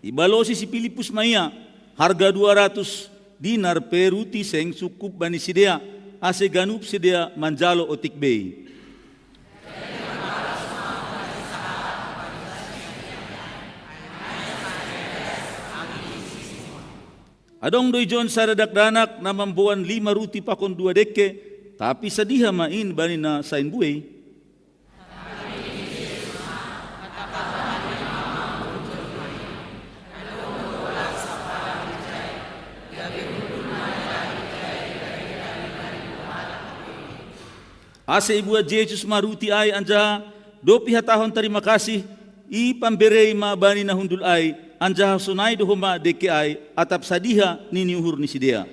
Ibalosi si Filipus maya harga 200 dinar peruti seng cukup bani sidia ase ganup sidia manjalo otik bei. Adong doi John saradak danak na mambuan 5 ruti pakon 2 deke, tapi sadiha main bani na sain buey. Ase ibu Jesus maruti ay anja do pihatahon terima kasih i pamberei ma bani na hundul ay anja sunai do homa deke ay atap sadiha nini uhur ni sidea.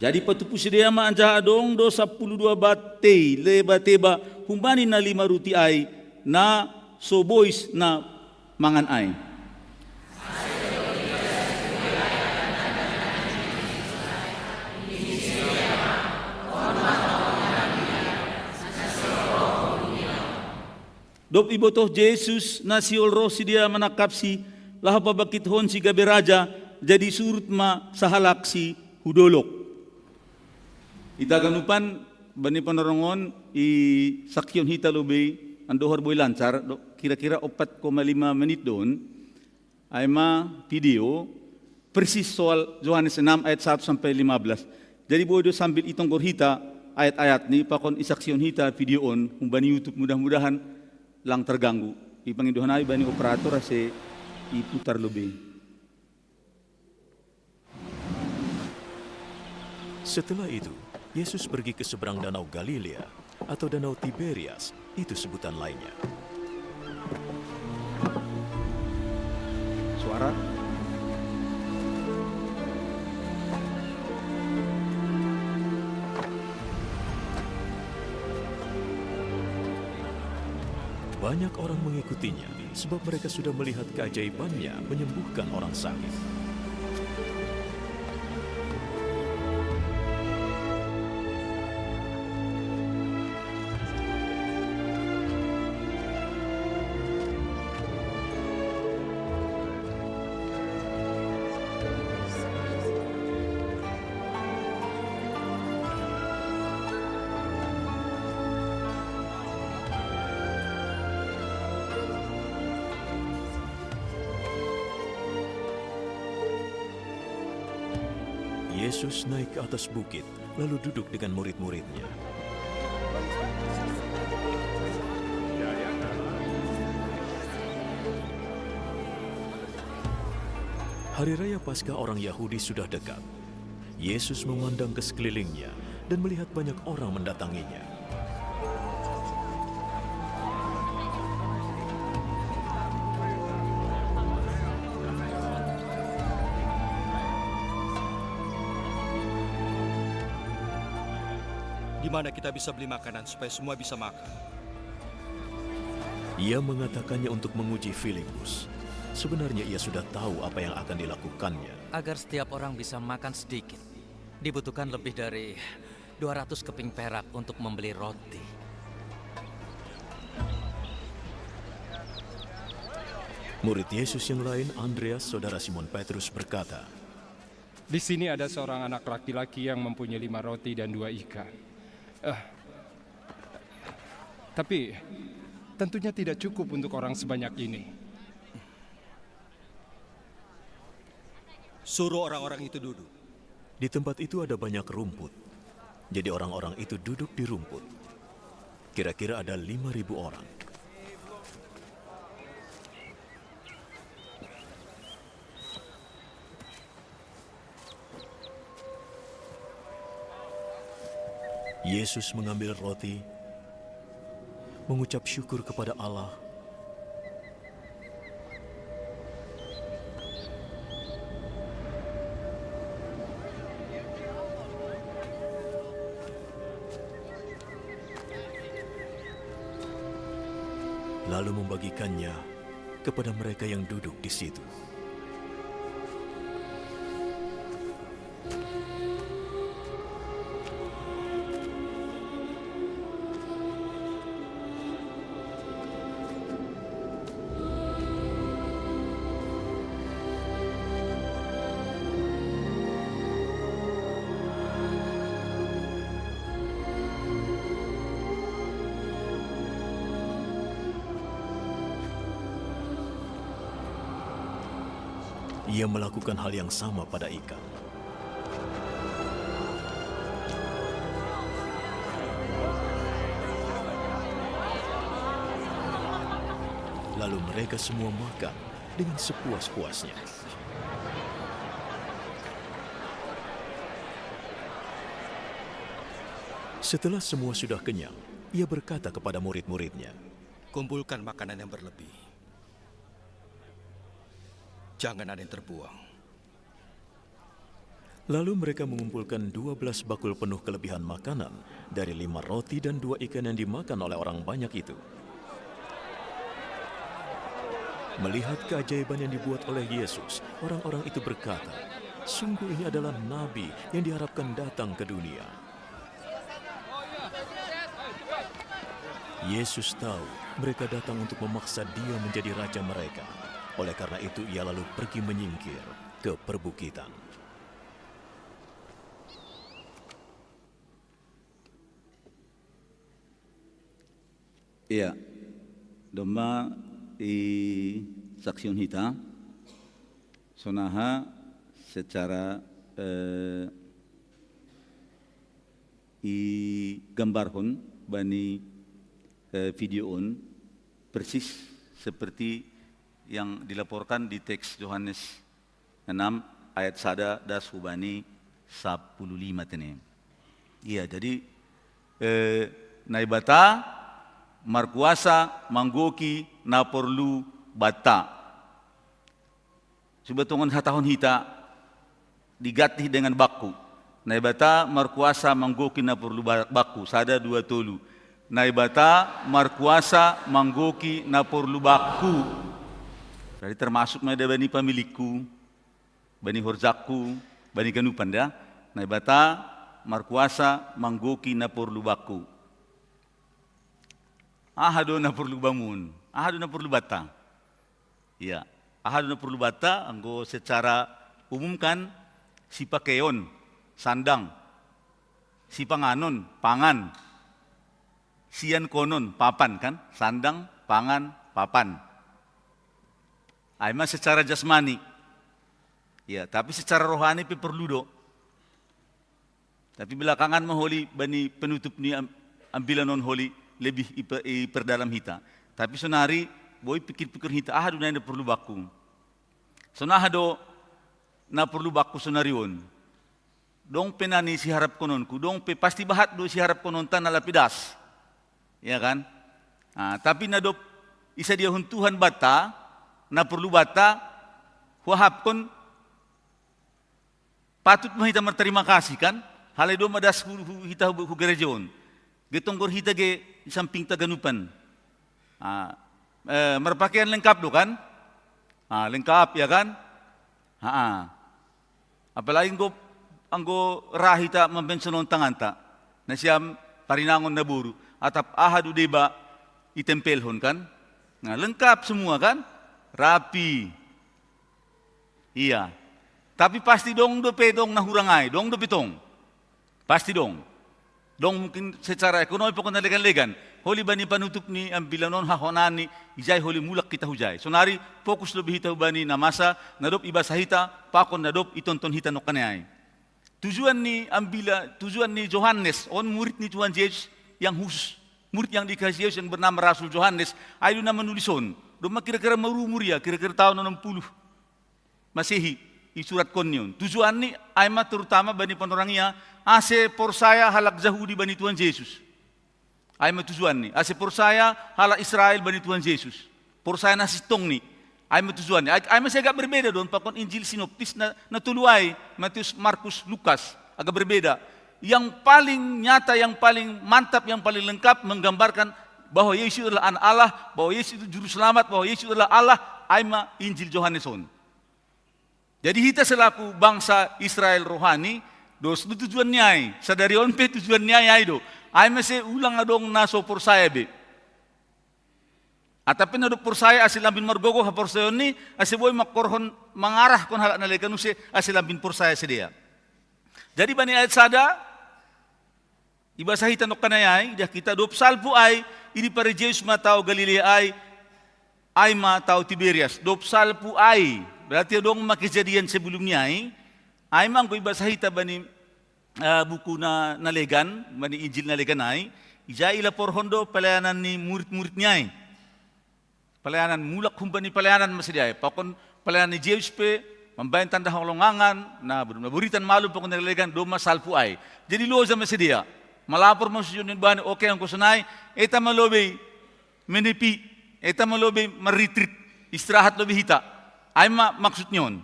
Jadi patupu sidea ma anja adong do 12 batei leba teba humbani na 5 ruti ay na sobois na mangan ay. Dop ibotoh Jesus na siol roh si dia manakap si laha pabakit hon si gabe raja jadi surut ma sahalak si hudolok. Ita ganupan bani panorongon i sakyon hita lobe andohor boy lancar kira-kira 4,5 menit doon ay video persis soal Yohanes 6 ayat 1 sampai 15. Jadi boy do sambil itong gorhita ayat-ayat ni pakon isaksyon hita videoon bani YouTube mudah-mudahan lang terganggu. Ipanginduhan ay bani operator ase iputar lobe. Setelah itu, Yesus pergi ke seberang danau Galilea atau danau Tiberias, itu sebutan lainnya. Suara banyak orang mengikutinya sebab mereka sudah melihat keajaibannya menyembuhkan orang sakit. Yesus naik ke atas bukit, lalu duduk dengan murid-muridnya. Hari Raya Paskah orang Yahudi sudah dekat. Yesus memandang ke sekelilingnya dan melihat banyak orang mendatanginya. di mana kita bisa beli makanan supaya semua bisa makan. Ia mengatakannya untuk menguji Filipus. Sebenarnya ia sudah tahu apa yang akan dilakukannya. Agar setiap orang bisa makan sedikit, dibutuhkan lebih dari 200 keping perak untuk membeli roti. Murid Yesus yang lain, Andreas, saudara Simon Petrus, berkata, Di sini ada seorang anak laki-laki yang mempunyai 5 roti dan 2 ikan. Tapi tentunya tidak cukup untuk orang sebanyak ini. Suruh orang-orang itu duduk. di tempat itu ada banyak rumput. Jadi orang-orang itu duduk di rumput. Kira-kira ada 5.000 orang. Yesus mengambil roti, mengucap syukur kepada Allah, lalu membagikannya kepada mereka yang duduk di situ. Ia melakukan hal yang sama pada ikan. Lalu mereka semua makan dengan sepuas-puasnya. Setelah semua sudah kenyang, ia berkata kepada murid-muridnya, Kumpulkan makanan yang berlebih. Jangan ada yang terbuang. Lalu mereka mengumpulkan 12 bakul penuh kelebihan makanan dari 5 roti dan 2 ikan yang dimakan oleh orang banyak itu. Melihat keajaiban yang dibuat oleh Yesus, orang-orang itu berkata, sungguh ini adalah nabi yang diharapkan datang ke dunia. Yesus tahu mereka datang untuk memaksa dia menjadi raja mereka. Oleh karena itu ia lalu pergi menyingkir ke perbukitan. Iya, domba i saksiun hita sonaha secara i gambarhon bani videoon persis seperti yang dilaporkan di teks Yohanes 6 ayat 1 das hubani 15 tene. Iya, jadi naibata markuasa manggoki na perlu bata. Coba tungon hatahon hita digatih dengan baku. Naibata markuasa manggoki na perlu baku. Sada 2 tolu. Naibata markuasa manggoki na perlu baku. Jadi termasuk ada bani pemilikku, bani horzakku, bani ganupan dah. Naibata markuasa manggoki na perlu baku. Ahado na perlu bangun, ahado na perlu bata. Ya, ahado na perlu bata. Anggo secara umum kan si pakeon, sandang, si panganon, pangan, sian konon, papan kan, sandang, pangan, papan. Memang secara jasmani, ya, tapi secara rohani perlu do. Tapi belakangan maholi bani penutup ni ambilan non holi lebih perdalam hita. Tapi sonari boy pikir-pikir hita ahadu na perlu baku. Sonahado na perlu baku sonarion. Dong penani si harap kononku, dong pe pasti bahat do si harap konon tan lapidas. Ya kan? Tapi na do isa dia huntuhan bata na perlu bata wahap kon patut mahita berterima kasih kan Halay do madas hita hu gerejon. Getongkor hita ge samping taganupan. Berpakaian lengkap do kan? Lengkap ya kan? Apalagi anggo rahita mempensionon tanganta. Na siyam parinangon na buru. Atap ahadu deba itempelhon kan? Lengkap semua kan? Rapi. Iya. Tapi pasti dong do pedong nahurangai, dong do pitong. Pasti dong. Dong mungkin secara ekonomi pokoknya legan-legan. Holi bani panutup ni ang bilanon hahonani, ijay holi mulak kita hujay. So nari fokus lebih hita bani na masa, nadop ibasa hita, pakon nadop itonton hita no kanayay. Tujuan ni Yohanes, on murid ni Tuhan Yesus yang khusus. Murid yang dikasih Yesus yang bernama Rasul Yohanes, ayo na menulison. Doma kira-kira marumur ya, kira-kira tahun 60 Masehi, isurat konyon. Tujuan ni ayma terutama bani panorangnya, ase porsaya halak Yahudi bani Tuhan Yesus. Ayma tujuan ni, ase porsaya halak Israel bani Tuhan Yesus. Porsaya nasitong ni, ayma tujuan ni. Ayma saya agak berbeda doon, pakon Injil sinoptis na tuluay, Matius, Markus, Lukas, agak berbeda. Yang paling nyata, yang paling mantap, yang paling lengkap menggambarkan bahwa Yesus adalah anak Allah, bahwa Yesus itu juru selamat, bahwa Yesus adalah Allah, ayma Injil Yohaneson. Jadi kita selaku bangsa Israel rohani, dos tujuan nyai, sadari onpe tujuan nyai do. Ay masih ulang adong naso porsaya be. Atapin na do porsaya asilambin margogo ha porsayon ni, asiboy makorhon mangarah kon halak na lekanuse asilambin porsaya sedia. Jadi bani ayat sada, ibasahitan no kanayay, dah kita do salpu ay, ini para Yesus matao Galilea ay matao Tiberias, do salpu ay. Berarti dong makijadian sebelumnya ay mang ko ibasahita bani buku na legan, bani Injil na legan ay, ija ila porhondo pelayanan ni murid-muridnya ay. Pelayanan mulak humbani pelayanan masih ay. Pakon pelayanan ni Yesus pe, membayang tanda holongangan, na beritan malu pakon na legan doma salpu ay. Jadi loza masih dia. Malapor mo sa yun bani okay ang kusunay, eta malobe menipi, eta malobe maritrit, istirahat lobe hita. Ay maksud nyon.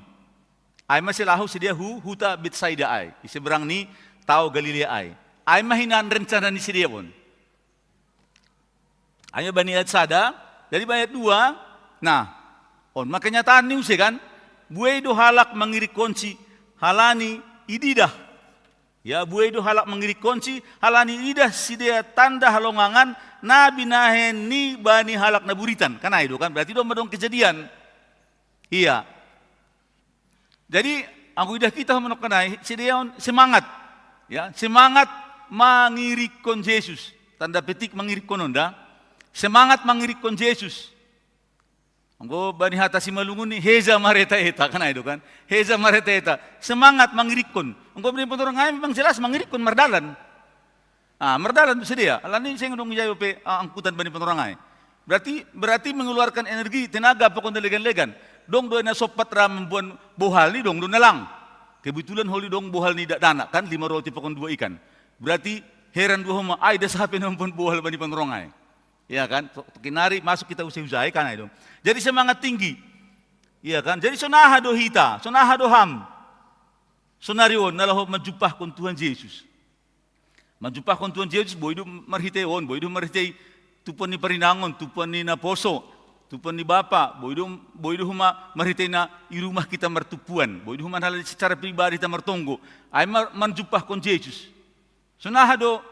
Ay masilahu sidia huta Betsaida ay. Iseberang ni tao Galilea ay. Ay mahinan rencana ni sidia pun. Ayo bani ayat sada, dari ayat 2, nah, makanya tani usai kan, buai do halak mengirik kunci, halani ididah. Ya buai do halak mengirik kunci, halani ididah sidia tanda halongangan, nabi nahen ni bani halak naburitan. Kan itu kan, berarti do madong kejadian. Iya. Jadi ang idah kita menokanay sidiaon semangat. Ya, semangat mengirik kon Yesus. Tanda petik mengirik konon da. Semangat mengirik kon Yesus. Anggo bani hata si malungun ni heza mareta eta kana itu kan. Heza mareta eta. Semangat mengirik kon. Anggo bani pontorong ngay memang jelas mengirik kon mardalan. Mardalan sedia. Alani sing ndong jayo pe angkutan bani pontorong ngay. Berarti mengeluarkan energi, tenaga pokon legan-legan. Dong doy na sopat ra membuat bohal ni dong do na lang. Kebetulan holi dong bohal ni dana kan 5 roti pokon 2 ikan. Berarti heran dua homa ay das hape membuat bohal bani panrongay. Ya kan? Kinari masuk kita usai-usai kan itu. Jadi semangat tinggi. Iya kan? Jadi sonaha do hita, sonaha do ham. Sonarion nalaho majupah kon Tuhan Yesus. Majupah kon Tuhan Yesus boidu marhiteon, boidu marhitei tupan ni parinangon, tupan ni naposo. Tupan ni Bapa, boidu huma marhitay na irumah kita martupuan, boidu huma halal secara pribadi kita martonggo, ay manjupah kon Yesus. Sunahado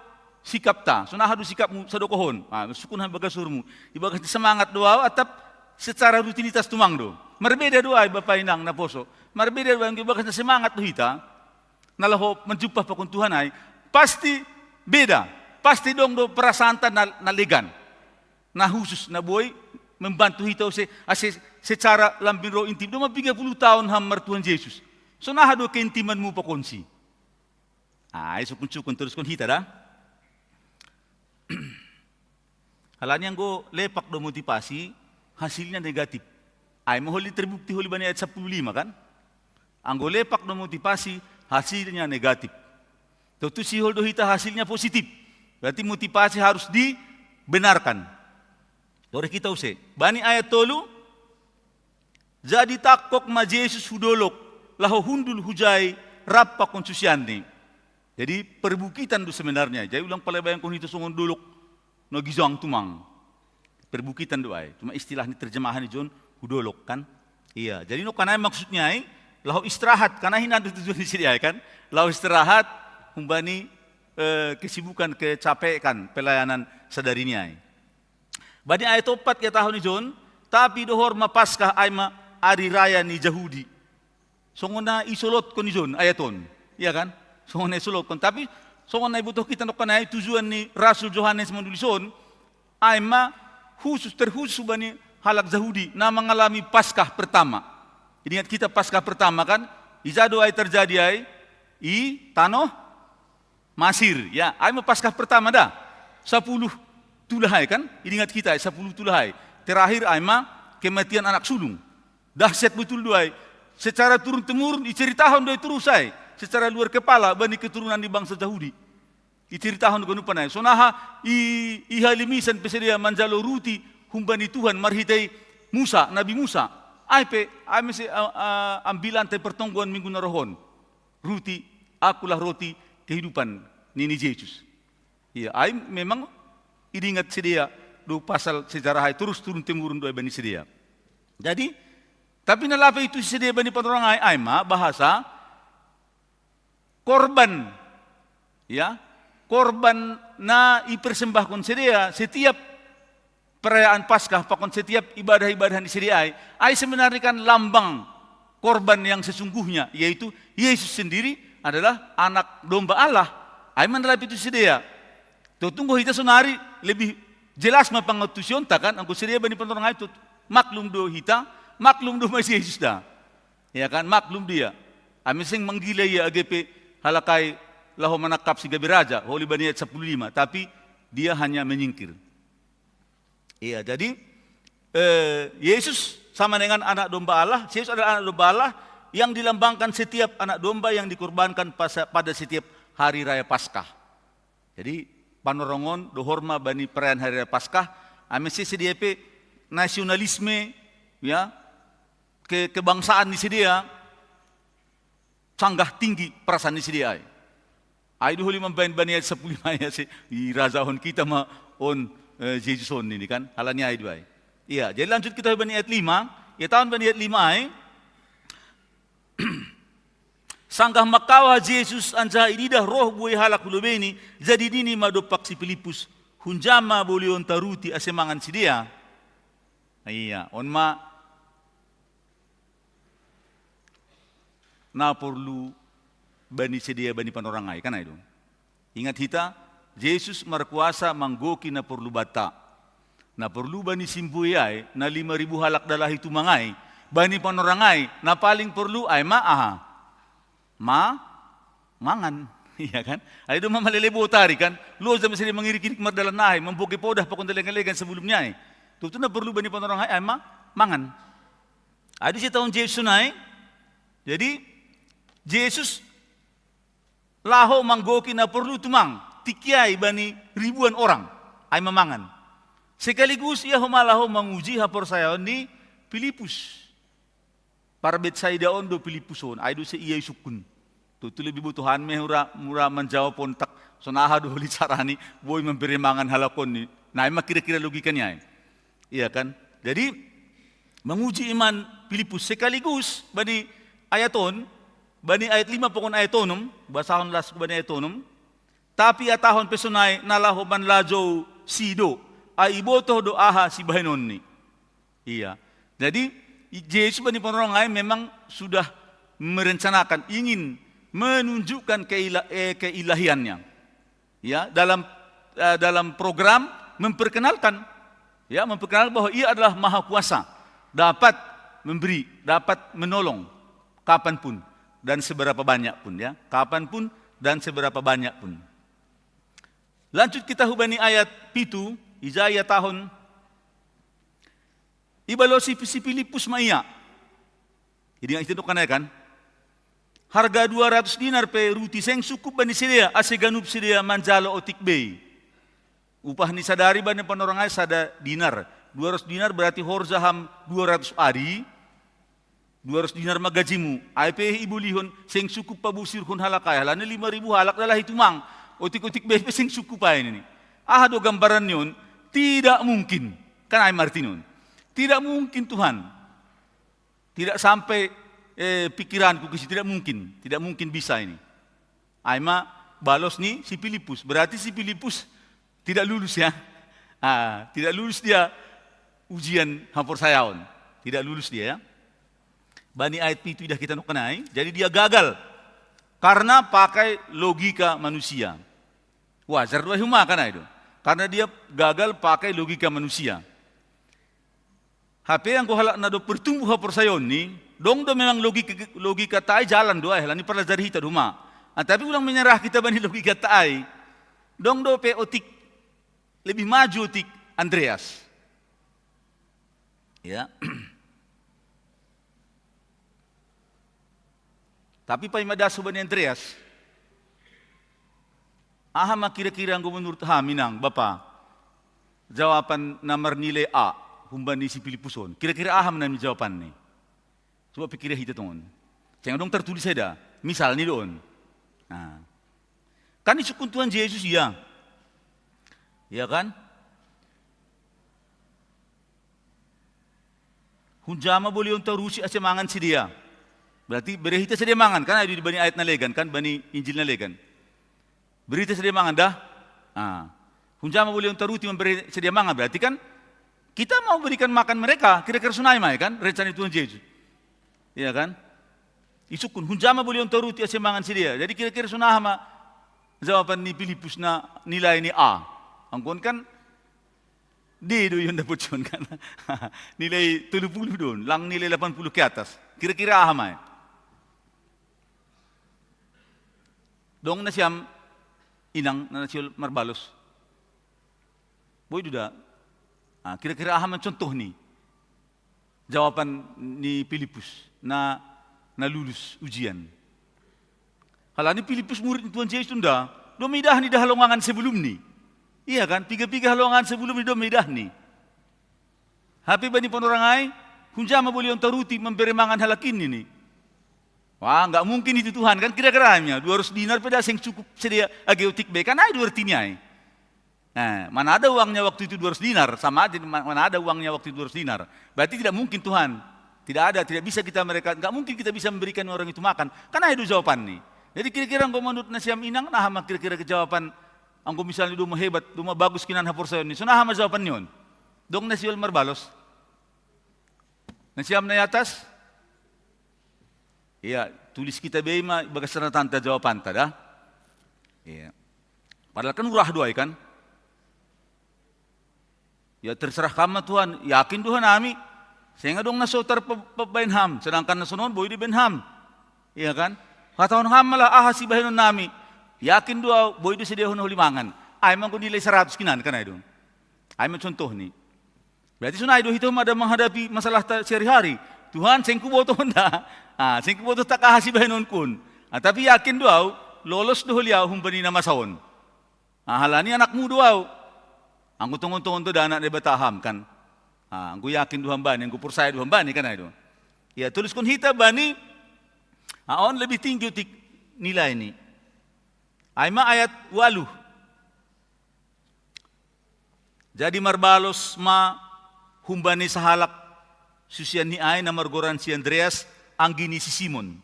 sikap ta, sunahado sikap mo sa dokohon, sukunan bagasurmu, ibagas semangat doa atap secara rutinitas tumang do. Marbeda doa ay Bapa inang na poso, marbeda doa ang ibagas na semangat do hita, nalaho manjupah pa kon Tuhan ay, pasti beda, pasti dong do perasaan ta na legan, na khusus na boy, membantu hita secara lambing roh intim. Duma 30 tahun hamar Tuhan Yesus. So nahado keintiman mo pa konsi. Sukun-sukun terus kon hita dah. Halanya go lepak do motivasi, hasilnya negatif. Ay mahuli terbukti huli bani ayat 15 kan? Anggo lepak do motivasi, hasilnya negatif. Tentu si hol do hita hasilnya positif. Berarti motivasi harus dibenarkan. Dore kita usai. Bani ayat 3, jadi takok ma Yesus hudolok, laho hundul hujay, rappa kon susyandi. Jadi perbukitan itu sebenarnya. Jadi ulang palebayang kun itu songon duluk no gizang tumang. Perbukitan doa. Cuma istilah ini terjemahan John hudolok kan. Iya. Jadi no kanai maksudnya lau istirahat karena hina tujuan di sini kan. Lau istirahat humbani kesibukan kecapekan pelayanan sadarinya. Bani ayat 4 ya tahun John. Tapi dohor ma Paskah aima hari raya ni Yahudi. Songona isolot kon John ayaton. Iya kan? Songona isolot kon. Tapi songona ibutuh kita no kanai tujuan ni Rasul Yohanes mendulison aima terkhusus bani halak Yahudi na mengalami Paskah pertama. Ingat kita Paskah pertama kan, izado ay terjadi ay i tanoh Masir. Ya, ay Paskah pertama dah. 10 tulahai kan? Ingat kita 10 tulahai. Terakhir ay kematian anak sulung. Dahsyat betul doai. Secara turun temurun diceritakan doai terus ay. Secara luar kepala bani keturunan di bangsa Yahudi. Diceritakan doai nupanay. Sonaha ihalimisan pesedia manjalo ruti humbani Tuhan marhitai Musa, Nabi Musa. Ay mesti ambilan te pertongguan minggu narohon. Ruti, akulah roti kehidupan nini Yesus. Iya, ay memang ingat sedia do pasal sejarah ay terus turun temurun doai bani sedia. Jadi, tapi nalapa itu sedia bani patorang ay bahasa korban, ya, korban na ipersembahkan sedia setiap perayaan Paskah, pakon setiap ibadah-ibadah di sedia ay sebenarnya kan lambang korban yang sesungguhnya, yaitu Yesus sendiri adalah anak domba Allah. Ay manalap itu sedia. Tunggu kita sonari lebih jelas mapangutusion takan angko sedia bani patorang ay maklum do hita, maklum do Mas Yesus dah. Ya kan, maklum dia. Amising menggila ya AGP halakai lahu menakap si gabi raja, holi bani ayat 15, tapi dia hanya menyingkir. Iya, jadi Yesus sama dengan anak domba Allah. Yesus adalah anak domba Allah yang dilambangkan setiap anak domba yang dikorbankan pada setiap hari raya Paskah. Jadi panorongon dohorma bani perayaan hari raya Paskah, amesi CDP nasionalisme, ya, kebangsaan di sedia sanggah tinggi perasaan di sedia. Ai duhuli membain bani ayat 15 ya si razahon kita ma on Jesuson ini kan halanya ai duai. Iya, jadi lanjut kita bani ayat 5, ya tahun bani ayat 5 sanggah makawa Yesus anja inidah roh buai halak ulubeni jadi dini madopak si Filipus hunjama bolion taruti asemangan si dia. Iya, onma na perlu bani sedia bani panorangai kan itu. Ingat kita Yesus berkuasa manggoki na perlu bata. Na perlu bani simbuyai na 5.000 halak dalah itu mangai. Bani panorangai na paling perlu ay mangan. Iya kan? Ay do mamalelebo tari kan. Lo sa masih mangirikinik mardalan nahay, mambuki podah pakundalang-legan sebelumnya. Tutu na perlu bani panorangai ay mangan. Adi si tahun Yesus na jadi Yesus laho manggoki na perlu tumang tikiai bani ribuan orang ay mamangan. Sekaligus ia humalaho menguji hapor saya ni Filipus. Para Betsaida ondo Filipuson ay do sa iya sukun. Tutu lebih butuhan mura menjawab pontak sonaha do huli sarani boy memberi mangan halakon ni. Nah, kira-kira logika niya. Iya kan? Jadi menguji iman Filipus sekaligus bani ayaton bani ayat 5 pokon ayatonom, basahon las bani ayatonom, tapi atahon pesonay nalaho manlajo sido, ay iboto do aha si bahinon ni. Iya. Jadi, Yesus bani panorangai memang sudah merencanakan, ingin menunjukkan keilahiannya. Ya, dalam program memperkenalkan bahwa ia adalah maha kuasa, dapat memberi, dapat menolong kapanpun dan seberapa banyak pun ya, kapanpun dan seberapa banyak pun. Lanjut kita hubani ayat 7, Isaiah tahun ibalo si Filipus maya. Jadi yang itu kan harga 200 dinar pe ruti seng sukup bani sedia aseganup sedia manjalo otik bay. Upah ni sadari bani panorangai sada dinar. 200 dinar berarti horzaham 200 ari. 200 dinar magajimu. Aipe ibu lihon sing suku pabusir hun halakai. Halane 5.000 halak adalah itu mang. Otik-otik BP sing suku pa ini. Do gambaran yun, tidak mungkin. Kan ay Martinon. Tidak mungkin Tuhan. Tidak sampai pikiranku ke situ, tidak mungkin bisa ini. Aima balos nih si Filipus. Berarti si Filipus tidak lulus ya. Tidak lulus dia ujian hampir sayaon. Tidak lulus dia ya. Bani ayat itu dah kita nukanai. Jadi dia gagal. Karena pakai logika manusia. Wajar dua huma kan itu. Karena dia gagal pakai logika manusia. HP yang ko halak na do pertumbuh hampir sayaon ni. Dong do memang logika tai jalan doa. Lah ni pelajari hita huma. Tapi ulang menyerah kita bani logika tai. Dong do pe otik lebih maju otik Andreas. Ya. Tapi pa imadaso bani Andreas. Ahama kira-kira ang menurut minang Bapa. Jawaban nomor nilai A humbani si Filipuson. Kira-kira aham na jawaban ni. Coba pikir hita tongon. Jangan dong tertulis ada. Misal ni doon. Kan isukun Tuhan Yesus ya. Ya kan? Hunjama boleh untuk rusi asemangan si dia. Berarti berita sedia mangan kan ada di bani ayat na legan kan bani Injil na legan. Berita sedia mangan dah. Hunjama boleh untuk ruti memberi sedia mangan berarti kan kita mau berikan makan mereka kira-kira sunai mai kan rencana Tuhan Yesus. Iya kan? Isukun hunjama boleh untuk ruti asemangan si dia. Jadi kira-kira sunahama jawaban ni Filipus na nilai ni A. Angkon kan D do yung dapat yun kan. Nilai 70 doon, lang nilai 80 ke atas. Kira-kira ahamay. Dong na siyam inang na nasyol marbalos. Boy duda. Kira-kira ahamay contoh ni. Jawaban ni Filipus na lulus ujian. Hala ni Filipus murid ni Tuhan Yesus tunda, domidah ni dah halongangan sebelum ni. Iya kan, tiga-tiga halongan sebelum ni domidah ni. Happy bani ponorangai, hunjama boleh untuk ruti memberi mangan halakin ini. Wah, enggak mungkin itu Tuhan kan kira-kiranya 200 dinar pada sing cukup sedia ageotik be kan ai 200 ai. Mana ada uangnya waktu itu 200 dinar sama aja mana ada uangnya waktu itu 200 dinar. Berarti tidak mungkin Tuhan. Tidak ada, tidak bisa kita mereka, enggak mungkin kita bisa memberikan orang itu makan. Kan ada jawaban nih. Jadi kira-kira engkau menurut nasiam inang nah hama kira-kira kejawaban engkau misalnya duma hebat, duma bagus kinan hapor sayon ni. So nah hama jawaban nyon. Dong nasiol marbalos. Nasiam na atas. Iya, tulis kita bema bagas na tanta jawaban tada. Iya. Padahal kan urah doa kan. Ya terserah kamu Tuhan, yakin Tuhan nami. Sehingga dong nasotar pabainham, sedangkan nasonon boy di benham. Iya kan? Kataon ham malah si bahinon nami. Yakin doa boy di sedehon hulimangan. Ay man ko nilai 100 kinan kan ay dong. Ay man contoh ni. Berarti sunay do hito ada menghadapi masalah sehari-hari. Tuhan sengku boto honda. Sengku boto tak si bahinon kun. Tapi yakin doa lolos do huliaw humpani na masawon. Halani anakmu doa. Ang tungong-tungong to anak de bataham kan. Ang yakin Tuhan bani, ang percaya Tuhan bani kan ay dong. Ya tulis kun hita bani. On lebih tinggi utik nilai ini. Aima ayat 8. Jadi marbalos ma humbani sahalak susian ni ay na margoran si Andreas ang gini si Simon.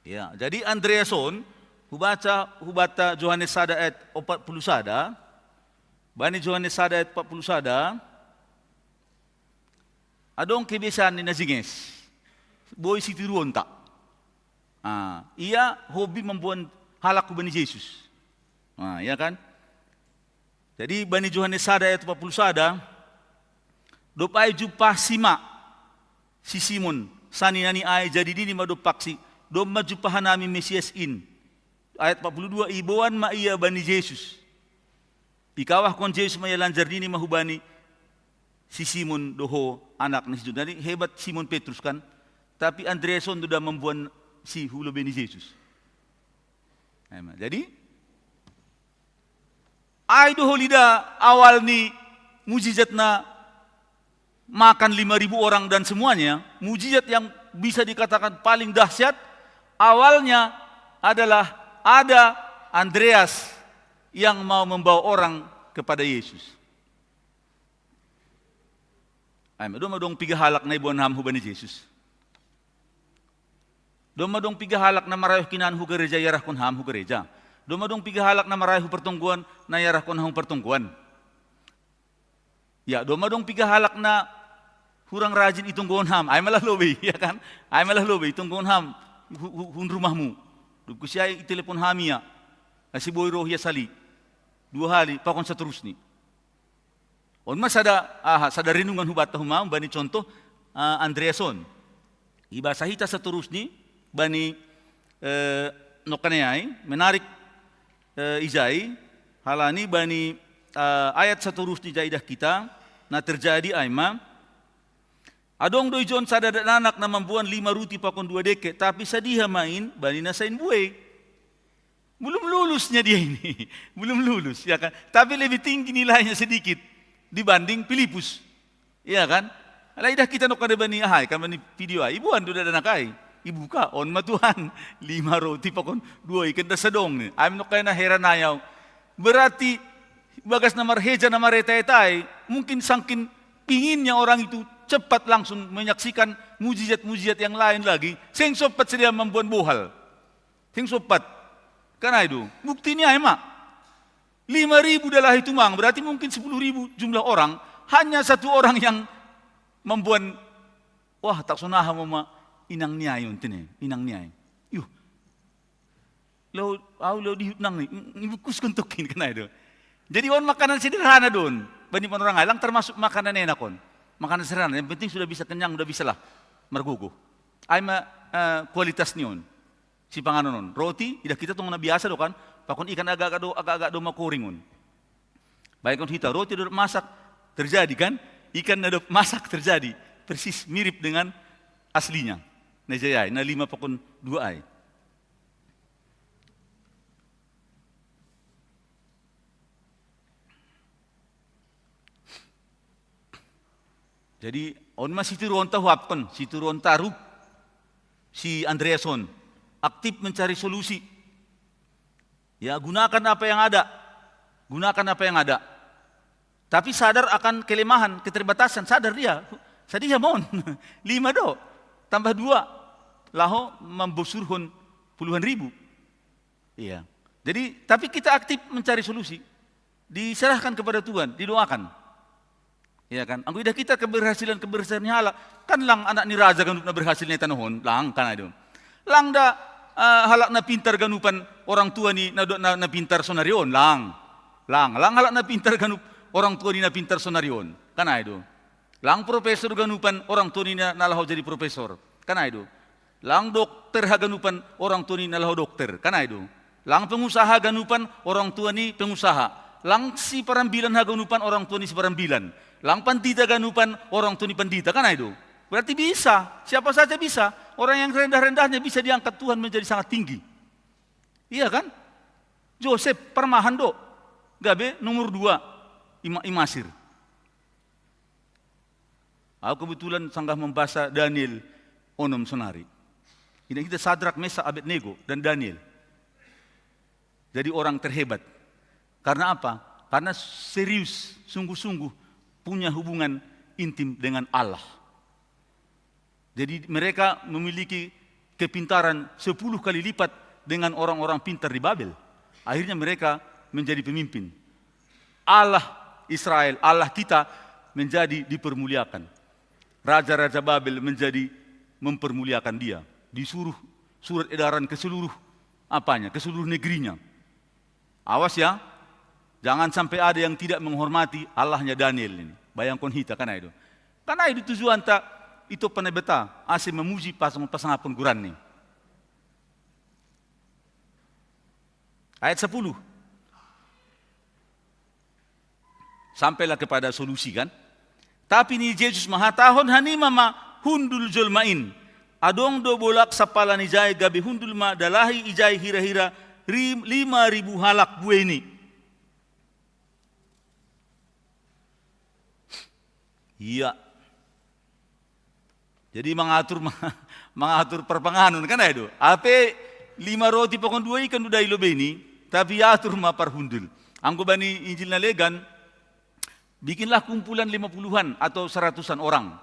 Ya, jadi Andreason hubata Johannes sada ayat 40 sada. Bani Johannes sada ayat 40 sada. Adong kebiasaan ni nazinges. Boy si tiruon tak. Ia hobi membuat halak ku Bani Yesus. Ya kan? Jadi Bani Johannes sada ayat 40 sada, dopai jumpa sima si Simon, sani nani ay jadi dini madopaksi, dom majumpa hanami Mesias in. Ayat 42, ibuan ma iya Bani Yesus. Ikawah kon Yesus maya lanjar dini mahubani si Simon doho anak ni Simon. Jadi hebat Simon Petrus kan, tapi Andreason sudah membuat si hulo Bani Yesus. Jadi ay doho lida awal ni mujizat na makan 5.000 orang dan semuanya, mujizat yang bisa dikatakan paling dahsyat, awalnya adalah ada Andreas yang mau membawa orang kepada Yesus. Doma dong piga halak na ibuan ham hubani Yesus. Doma dong piga halak na marayo kinan hu gereja yarah kun ham hu gereja. Doma dong piga halak na marayo pertungguan na yarah kun ham pertungguan. Ya, doma dong piga halak na hurang rajin itungguan ham. Ay malah lobe, ya kan? Ay malah lobe itungguan ham hun rumahmu. Kusiya itelepon hamia. Kasi boy rohya sali. 2 hari pakon seterusnya. On mas sada renungan hubat tahuma bani contoh Andreason. Ibasa hita seterusnya bani nokanayai menarik ijai halani bani ayat seterusnya jaidah kita na terjadi aima adong doi jon sada anak na membuan 5 ruti pakon 2 deke tapi sadiha main bani nasain buai. Belum lulusnya dia ini. Belum lulus ya kan. Tapi lebih tinggi nilainya sedikit dibanding Filipus. Iya kan? Alaidah kita nok kada bani ahai kan bani video ai ibuan do dana kai. Ibu ka on matuhan 5 roti pakon 2 ikan da sedong ni. Am nok kay na heranayaw. Berarti bagas na marheja na maretai mungkin sangkin pinginnya orang itu cepat langsung menyaksikan mujizat-mujizat yang lain lagi. Sing sopat sedia membuat bohal. Sing sopat. Karena itu buktinya emak 5.000 adalah itu mang berarti mungkin 10.000 jumlah orang hanya 1 orang yang membuat wah tak sonaha mama inang niay untine inang niay yuh lo dihutnang nih ibukus kuntukin kena itu jadi on makanan sederhana don bani orang lang termasuk makanan enak on makanan sederhana yang penting sudah bisa kenyang sudah bisa lah mergugo ay kualitas nion si panganon roti tidak kita tunggu biasa do kan pakon ikan agak-agak do makuringun baik on hita roti do masak terjadi kan ikan do masak terjadi persis mirip dengan aslinya na jayai na 5 pakon 2 ay jadi on mas situ ronta huapkan situ ronta rup si Andreason aktif mencari solusi. Ya, gunakan apa yang ada. Gunakan apa yang ada. Tapi sadar akan kelemahan, keterbatasan, sadar dia. Sadar mohon. 5 do. Tambah 2. Laho membusurhun puluhan ribu. Iya. Jadi, tapi kita aktif mencari solusi. Diserahkan kepada Tuhan, didoakan. Iya kan? Anggo ida kita keberhasilan hala. Kan lang anak ni raja kan berhasilnya tanuhon, lang kan itu. Lang da halak na pintar ganupan orang tua ni na pintar sonarion lang halak na pintar ganup orang tua ni na pintar sonarion kana itu lang profesor ganupan orang tua ni na laho jadi profesor kana itu lang dokter ganupan orang tua ni na laho dokter kana itu lang pengusaha ganupan orang tua ni pengusaha lang si parambilan ganupan orang tua ni si parambilan lang pandita ganupan orang tua ni pandita kana itu berarti bisa, siapa saja bisa. Orang yang rendah-rendahnya bisa diangkat Tuhan menjadi sangat tinggi. Iya kan? Joseph Parmahan do. Gabe nomor 2 Imasir. Aku kebetulan sanggah membaca Daniel onom sonari. Ini kita Sadrak, Mesak, Abednego dan Daniel. Jadi orang terhebat. Karena apa? Karena serius, sungguh-sungguh punya hubungan intim dengan Allah. Jadi mereka memiliki kepintaran 10 kali lipat dengan orang-orang pintar di Babel. Akhirnya mereka menjadi pemimpin. Allah Israel, Allah kita menjadi dipermuliakan. Raja-raja Babel menjadi mempermuliakan dia. Disuruh surat edaran ke seluruh ke seluruh negerinya. Awas ya, jangan sampai ada yang tidak menghormati Allahnya Daniel ini. Bayangkan hita karena itu. Karena itu tujuan tak itu penebeta asing memuji pasang pengguran nih. Ayat 10. Sampailah kepada solusi kan. Tapi ni Yesus mahatahon hani mama hundul julmain. Adong do bolak sapala ni jai gabi hundul ma dalahi ijai hira-hira 5.000 halak bue ini. Iya. Jadi mengatur perpanganan kan itu. Ape 5 roti pokon 2 ikan udah ilo beni, tapi atur ma parhundul. Anggo bani Injil nalegan, bikinlah kumpulan 50-an atau 100-an orang.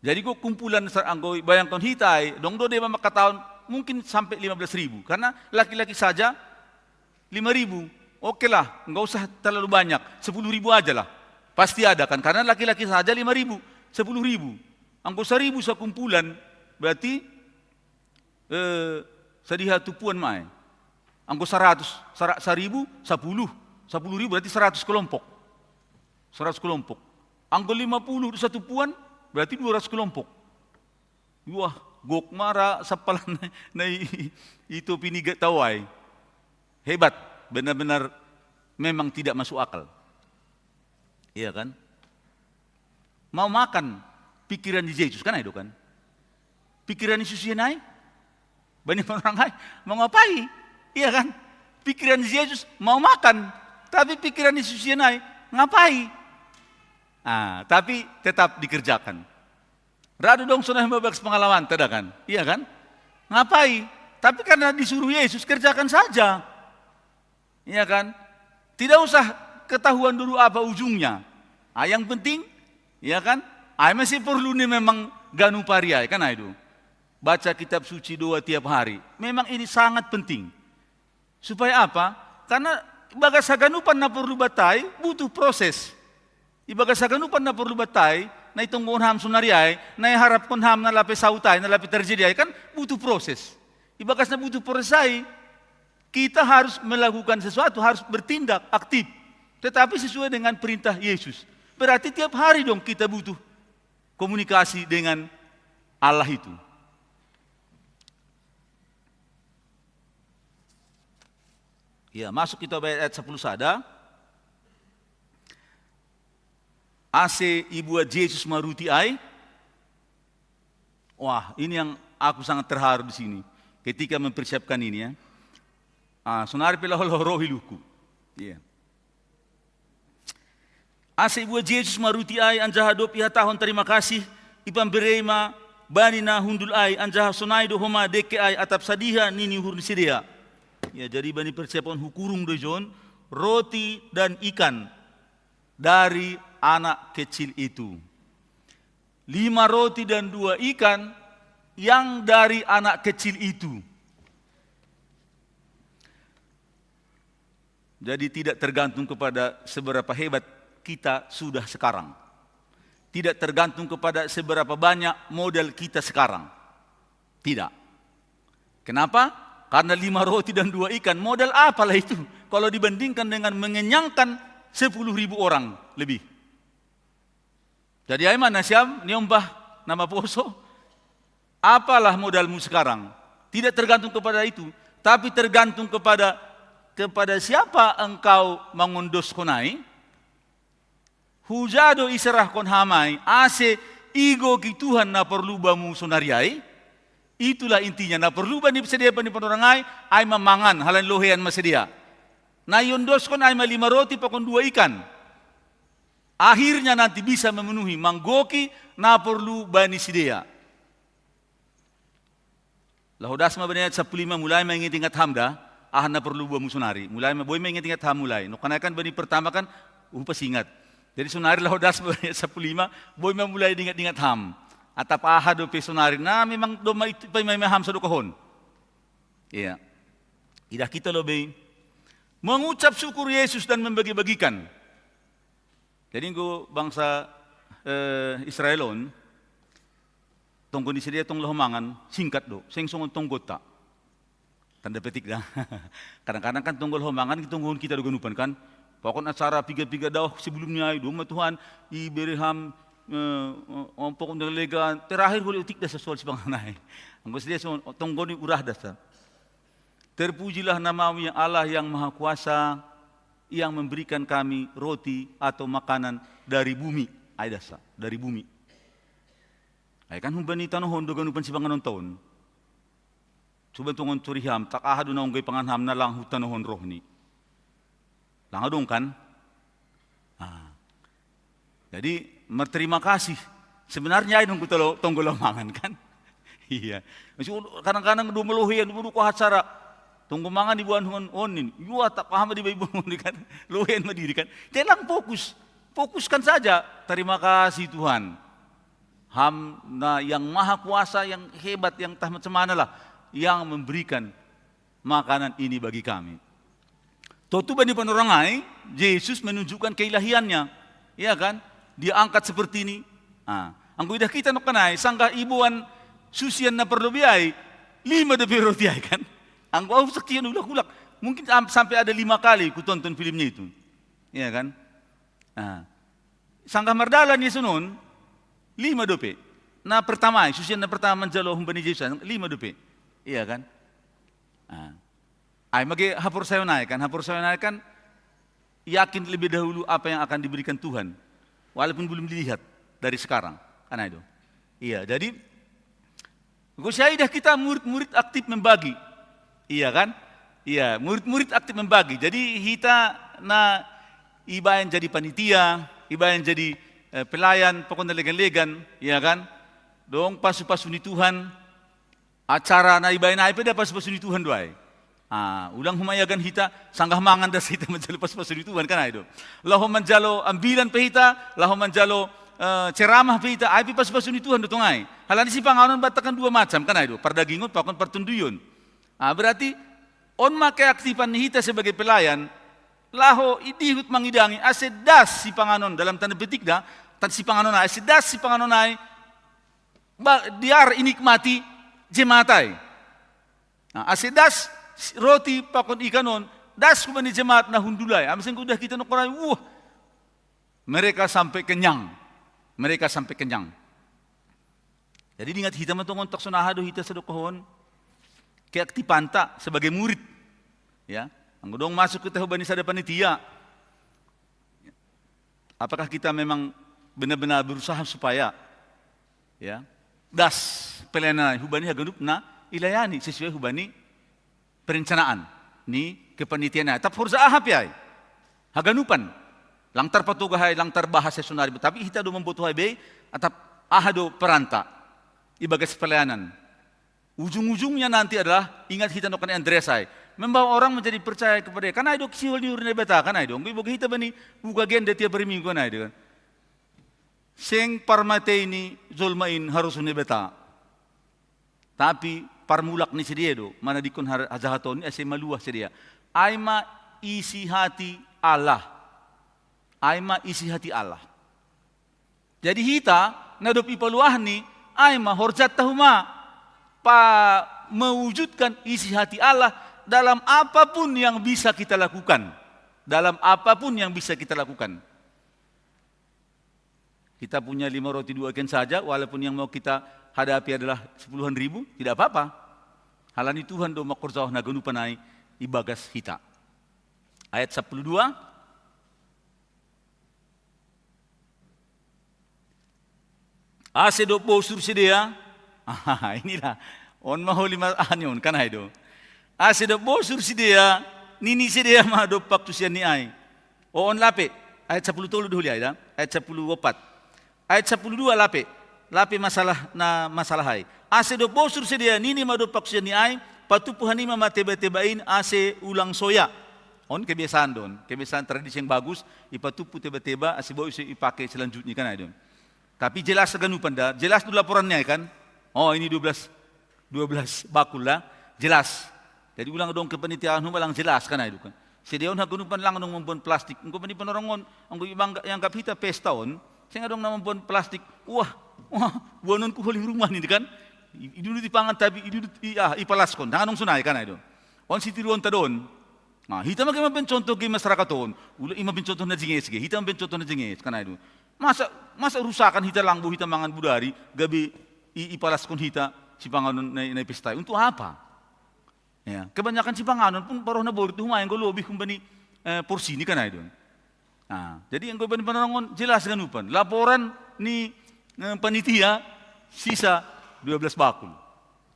Jadi kok kumpulan anggo bayangkan hitai, dong do dia makataon mungkin sampai 15.000 karena laki-laki saja 5.000. Oke lah, enggak usah terlalu banyak, 10.000 aja lah. Pasti ada kan, karena laki-laki saja 5.000, 10.000. Anggo 1.000 sekumpulan, berarti sadiha tupuan mai. Anggo 100, 1.000, 10.000 berarti 100 kelompok. 100 kelompok. Anggo 50 satu puan, berarti 200 kelompok. Wah, gok mara sapalan na itu piniga tawai. Hebat, benar-benar memang tidak masuk akal. Iya kan? Mau makan pikiran di Yesus kan itu kan? Pikiran Yesus yang naik, banyak orang lain mau ngapain? Iya kan? Pikiran di Yesus mau makan, tapi pikiran Yesus yang naik, ngapain? Tapi tetap dikerjakan. Radu dong sudah membahas pengalaman, tidak kan? Iya kan? Ngapain? Tapi karena disuruh Yesus, kerjakan saja. Iya kan? Tidak usah ketahuan dulu apa ujungnya. Yang penting, ya kan? Masih perlu nih memang ganu pariai, kan itu. Baca kitab suci doa tiap hari. Memang ini sangat penting. Supaya apa? Karena bagas saganupan na perlu batai, butuh proses. Ibagas saganupan na perlu batai, na itong ham sunariay, na harap kon ham na lapi sautay, na lapi terjadi, kan butuh proses. Ibagas na butuh proses, kita harus melakukan sesuatu, harus bertindak aktif. Tetapi sesuai dengan perintah Yesus. Berarti tiap hari dong kita butuh komunikasi dengan Allah itu. Ya, masuk kita ayat 10 sada. Ase ibu Yesus maruti ai. Wah, ini yang aku sangat terharu di sini ketika mempersiapkan ini ya. Sonari pela rohiluku. Iya. Ase ibu Yesus maruti ai anjaha do piha tahun terima kasih ipam berema bani na hundul ai anjaha sonai do homa deke ai atap sadiha nini hurni sedia. Ya, jadi bani persiapan hukurung dojon roti dan ikan dari anak kecil itu. 5 roti dan 2 ikan yang dari anak kecil itu. Jadi tidak tergantung kepada seberapa hebat kita sudah sekarang. Tidak tergantung kepada seberapa banyak modal kita sekarang. Tidak. Kenapa? Karena 5 roti dan 2 ikan, modal apalah itu kalau dibandingkan dengan mengenyangkan 10.000 orang lebih. Jadi ayman nasyam nyombah nama poso. Apalah modalmu sekarang? Tidak tergantung kepada itu, tapi tergantung kepada siapa engkau mengundos konai. Hujado israh kon hamai ase igo ki Tuhan na perlubamu sonariai. Itulah intinya, na perlu bani sedia bani penorangai, ay mamangan, halan lohean masedia. Na yondos kon ay 5 roti pakon 2 ikan. Akhirnya nanti bisa memenuhi manggoki na perlu bani sedia. Lahodas ma bani ayat 15 mulai mengingat ingat hamda, na perlu bamu sonari. Mulai boy mengingat ingat ham mulai. No kanakan bani pertama kan upas ingat. Jadi sonari lahodas ma bani ayat 15 boy mulai ingat ham. Atap ahado pesonari na memang do may maham sa dukohon. Iya. Idah kita lebih mengucap syukur Yesus dan membagi-bagikan. Jadi go bangsa Israelon tonggo ni sedia tong lahumangan singkat do, sengsongon tonggo ta. Tanda petik dah. Kadang-kadang kan tonggo lahumangan kitunggon kita do ganupan kan. Pokon acara piga-piga daw sebelumnya do Tuhan ibereham ompok untuk lega terakhir boleh utik dah sesuatu sebanganai. Anggus dia tonggoni urah dasar. Terpujilah namamu yang Allah yang Maha Kuasa yang memberikan kami roti atau makanan dari bumi. Ay dasar dari bumi. Ay kan humbani tanah hondo ganupan sibangan nonton. Coba tungon turiham tak ahadu na unggay panganham na lang hutanohon rohni. Langadong kan? Jadi berterima kasih sebenarnya ay nung tunggu mangan kan. Iya. Kadang-kadang du meluhian du ko hatsara tunggu mangan di buan hungon onin. Yua tak paham di ibu kan. Luhian madiri kan. Telang fokus. Fokuskan saja. Terima kasih Tuhan. Yang maha kuasa, yang hebat, yang tahmat semana lah, yang memberikan makanan ini bagi kami. Totu bani panorangai, Yesus menunjukkan keilahiannya. Iya kan? Dia angkat seperti ini. Ang kuidah kita no kanay, sangka ibuan susian na perlu biay, 5 de roti ay kan. Ang wow saksiyan ulak-ulak. Mungkin sampai ada 5 kali ku tonton filmnya itu. Iya kan? Sangka mardalan ni sunon, 5 dope. Na pertama, susian na pertama manjalo humbani Yesus, 5 dope. Iya kan? Ay magi hapur sayo na kan, yakin lebih dahulu apa yang akan diberikan Tuhan, walaupun belum dilihat dari sekarang, kan itu. Iya, jadi kita murid-murid aktif membagi, iya kan? Iya, murid-murid aktif membagi. Jadi kita na iba yang jadi panitia, iba yang jadi pelayan, pokoknya legan-legan, iya kan? Dong pasu-pasu ni Tuhan, acara na iba na ipeda pasu-pasu ni Tuhan doai. Ulang humayagan hita, sanggah mangan das hita menjalo pasu-pasu ni Tuhan kan itu. Laho menjalo ambilan pe hita, laho menjalo ceramah pe hita, ai pasu-pasu ni Tuhan dotongai. Halani si panganon batakan 2 macam kan itu, pardagingot pakon partunduyun. Berarti on make aktifan ni hita sebagai pelayan, laho idihut mangidangi asedas si panganon dalam tanda petik dah, si panganon ay asedas si panganon ay diar inikmati jematai. Asedas roti pakon ikanon, das kumani jemaat na hundulay. Amasin kudah kita no koray, mereka sampai kenyang. Mereka sampai kenyang. Jadi ingat hita matungon taksunahado hita sa dokohon, kaya aktipanta sebagai murid. Ya, ang udong masuk ke tehuban sa panitia. Apakah kita memang benar-benar berusaha supaya ya, das pelayanan hubani haganup na ilayani sesuai hubani perencanaan ni kepanitiaan. Tapi harus ahap ya, haganupan. Lang terpatugahay, lang terbahasa sunari. Tapi kita do membutuhai be, atap ahado peranta. Ibagas pelayanan. Ujung-ujungnya nanti adalah ingat kita no kan Andresai, membawa orang menjadi percaya kepada dia. Karena itu kisiwal di urne beta, karena itu. Ibu kita bani buka genda tiap hari minggu kan itu kan. Seng parmate ini zolmain harus urne beta. Tapi parmulak ni sedia do, mana dikon hazahaton ni ase maluah sedia. Aima isi hati Allah. Aima isi hati Allah. Jadi kita nadop ipaluah ni aima horjat tahuma mewujudkan isi hati Allah dalam apapun yang bisa kita lakukan. Dalam apapun yang bisa kita lakukan. Kita punya 5 roti 2 ikan saja, walaupun yang mau kita hadapi adalah 10-an ribu, tidak apa-apa. Halani Tuhan do makurzawah nagunu panai ibagas kita. Ayat 12. Ase do posur sedia. Inilah on maholi anyon kan itu. Ase do posur sedia, nini sedia mah do paktusian ni ai. On lape ayat 10 dulu ya, ayat 14. Ayat 12 lape. Lape masalah na masalah hai. Ase do posur sedia, nini mah do paktusian ni ai, patupuhan ima mateba-tebain ase ulang soya. On kebiasaan don, kebiasaan tradisi yang bagus, ipatupu teba-teba ase bau ipakai selanjutnya kan itu. Tapi jelas seganupan dah, jelas dulu laporannya kan. Oh ini 12 bakul lah, jelas. Jadi ulang dong ke penitiaan lang jelas kan itu kan. Sediaon hagunupan lang dong membon plastik. Engko pani panorongon, anggo ibang yang kapita pestaon, saya dong na membon plastik. Wah, buanon ku holi rumah ni kan. Idulu dipangan tapi idulu ipalaskon. Danganong sunay kan itu. On sitiruon ta don. Nah, hita magay mabencontoh kay masyarakat on. Ulo imabencontoh na jinges ge. Hita mabencontoh na jinges kan itu. Masa rusakan hita langbo hita mangan budari, gabi ipalaskon hita si panganon na pesta. Untuk apa? Ya, kebanyakan si panganon pun paroh na borit humayang ko lobi kung bani porsi ni kanay doon. Jadi yang ko bani panarangon jelas ganupan. Laporan ni panitia sisa 12 bakul.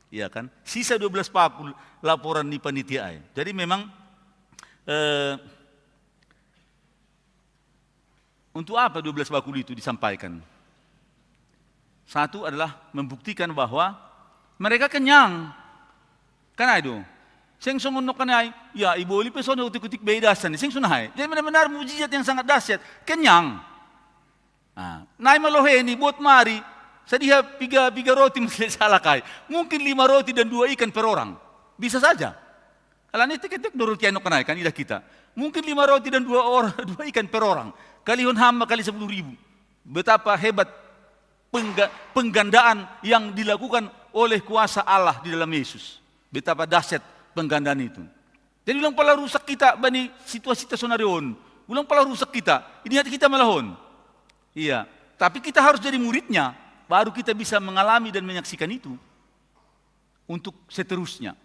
Iya kan? Sisa 12 bakul laporan ni panitia ay. Jadi memang untuk apa 12 bakul itu disampaikan? Satu adalah membuktikan bahwa mereka kenyang. Kan itu. Sing sungunok kanay, ya ibu oli pesono utik-utik bedasan. Sing sunay. Jadi benar-benar mujizat yang sangat dahsyat. Kenyang. Nai malohe ini buat mari. Sadiha piga roti masih salakay. Mungkin 5 roti dan 2 ikan per orang. Bisa saja. Kalau ini tik-tik roti anok kanay kan idah kita. Mungkin 5 roti dan 2 ikan per orang. Kalihun hamba kali 10.000. Betapa hebat penggandaan yang dilakukan oleh kuasa Allah di dalam Yesus. Betapa dahsyat penggandaan itu. Jadi ulang pala rusak kita bani situasi sonarion. Ulang pala rusak kita. Ini hati kita malahon. Iya. Tapi kita harus jadi muridnya. Baru kita bisa mengalami dan menyaksikan itu. Untuk seterusnya.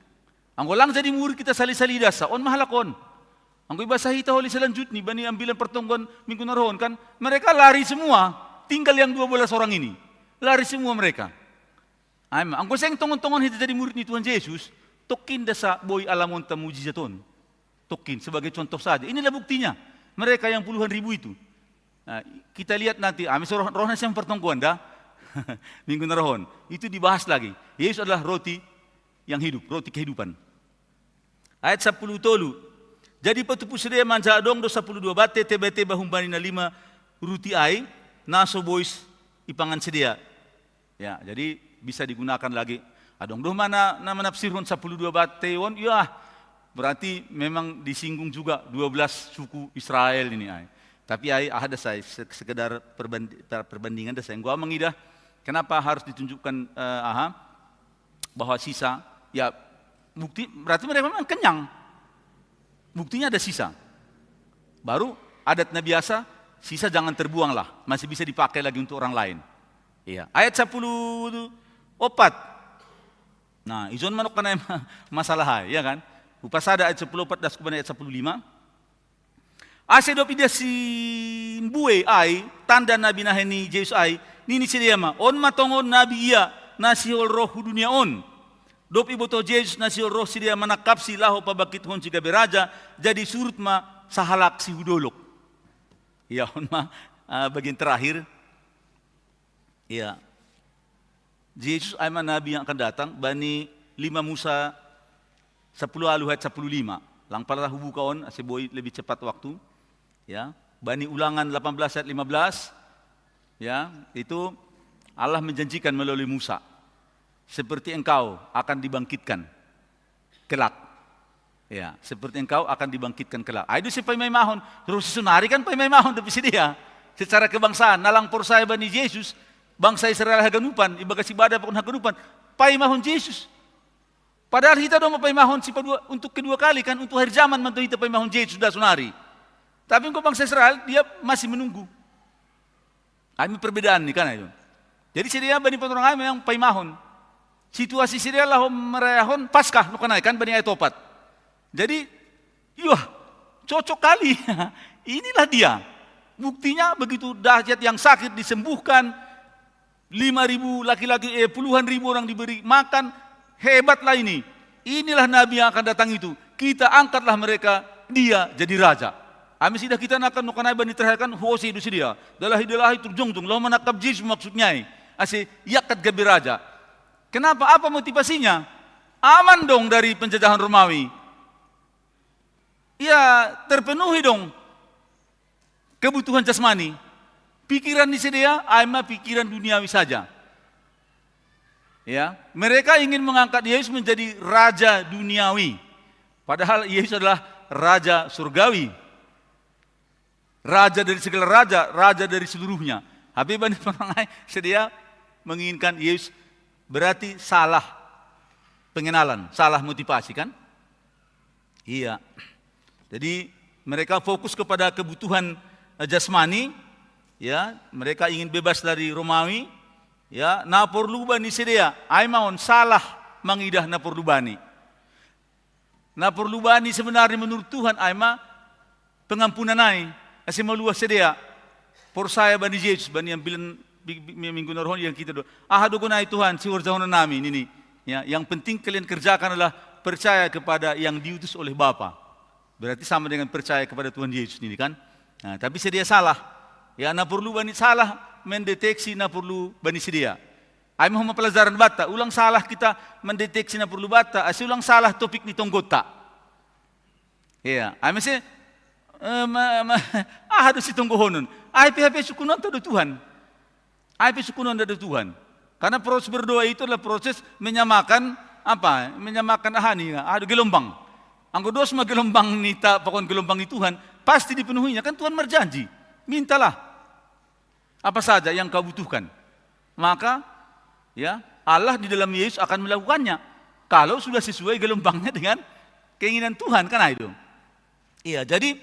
Anggolang jadi murid kita sali-sali dasa. On mahalakon. Anggo ibasa hita holi selanjutnya. Bani ambilan pertonggon minggu narohon kan. Mereka lari semua. Tinggal yang 12 orang ini. Lari semua mereka. Anggo sayang tongon-tongon hita jadi murid ni Tuhan Yesus. Tokin dasa boy alamon tamujizaton. Tokin sebagai contoh saja. Inilah buktinya. Mereka yang puluhan ribu itu. Nah, kita lihat nanti. Rohna yang pertongkuan dah. Minggu narohon. Itu dibahas lagi. Yesus adalah roti yang hidup. Roti kehidupan. Ayat 10 tolu. Jadi patupu sedia manja adong do 12 bate tebete bahumbani na 5 ruti ai. Naso boys ipangan sedia. Ya, jadi bisa digunakan lagi. Adong doh mana nama nafsirun 12 bateon. Ya, berarti memang disinggung juga 12 suku Israel ini ai. Tapi ada saya sekedar perbandingan saya. Gua mengidah kenapa harus ditunjukkan bahwa sisa ya bukti berarti mereka memang kenyang. Buktinya ada sisa. Baru adatnya biasa sisa jangan terbuang lah, masih bisa dipakai lagi untuk orang lain. Iya. Ayat 10 opat. Nah, izon manok kana masalah ya kan? Upasada ayat 10 opat das kubana ayat 15. Ase do pida si mbue ai tanda nabi naheni Jesus ai nini siriama on matongon nabi iya nasiol roh dunia on dop iboto Jesus nasiol roh siria manakap si laho pabakit hon siga beraja jadi surut ma sahalak si hudolok iya on ma bagian terakhir iya Jesus ai nabi yang akan datang bani 5 Musa 10 alu ayat 15 lang pala hubukaon ase boy lebih cepat waktu. Ya, Bani Ulangan 18 ayat 15. Ya, itu Allah menjanjikan melalui Musa seperti engkau akan dibangkitkan kelak. Ya, seperti engkau akan dibangkitkan kelak. Itu si paimay mahon, terus sunari kan paimay mahon tapi dia secara kebangsaan nalang por saya bani Yesus, bangsa Israel haganupan, ibaga si bada pun haganupan, paimahon Yesus. Padahal kita dong paimahon si untuk kedua kali kan untuk akhir zaman mantu kita paimahon Yesus sudah sunari. Tapi engkau bangsa Israel, dia masih menunggu. Ini perbedaan nih kan itu. Jadi Syria bani penorang kami yang paimahon. Situasi Syria lah merayahon paskah nukanai kan bani ayat 4. Jadi, cocok kali. Inilah dia. Buktinya begitu dahsyat yang sakit disembuhkan. 5.000 laki-laki, puluhan ribu orang diberi makan. Hebatlah ini. Inilah Nabi yang akan datang itu. Kita angkatlah mereka, dia jadi raja. Amin sidah kita nak nukanai bani terhakan hosi itu dia. Dalahi turjung-tung. Lalu menakap Yesus maksudnya. Asi yakat gabi raja. Kenapa? Apa motivasinya? Aman dong dari penjajahan Romawi. Ya terpenuhi dong kebutuhan jasmani. Pikiran di dia, aima pikiran duniawi saja. Ya, mereka ingin mengangkat Yesus menjadi raja duniawi. Padahal Yesus adalah raja surgawi. Raja dari segala raja, raja dari seluruhnya. Habis bani perangai sedia menginginkan Yesus berarti salah pengenalan, salah motivasi kan? Iya. Jadi mereka fokus kepada kebutuhan jasmani, ya. Mereka ingin bebas dari Romawi, ya. Naporlubani sedia, aimaon salah mengidah naporlubani. Naporlubani sebenarnya menurut Tuhan aima pengampunan ai. Kasi maluwas sedia, por saya bani Yesus, bani yang bilang minggu narohon yang kita doa. Ahado ko na Tuhan, si warjahonan namin ini. Ya, yang penting kalian kerjakan adalah percaya kepada yang diutus oleh Bapa. Berarti sama dengan percaya kepada Tuhan Yesus ini kan. Nah, tapi sedia salah. Ya, na perlu bani salah mendeteksi na perlu bani sedia. Ay mau pelajaran bata, ulang salah kita mendeteksi na perlu bata, asi ulang salah topik ni tonggota. Iya, ay mesti harus ditungguhonun. Ay PHP sukunon ada Tuhan. Ay sukunon ada Tuhan. Karena proses berdoa itu adalah proses menyamakan apa? Menyamakan ahani, ada gelombang. Anggo dos mah gelombang nita, pokon gelombang ni Tuhan, pasti dipenuhinya. Kan Tuhan berjanji, mintalah apa saja yang kau butuhkan. Maka ya Allah di dalam Yesus akan melakukannya kalau sudah sesuai gelombangnya dengan keinginan Tuhan, kan itu. Iya, jadi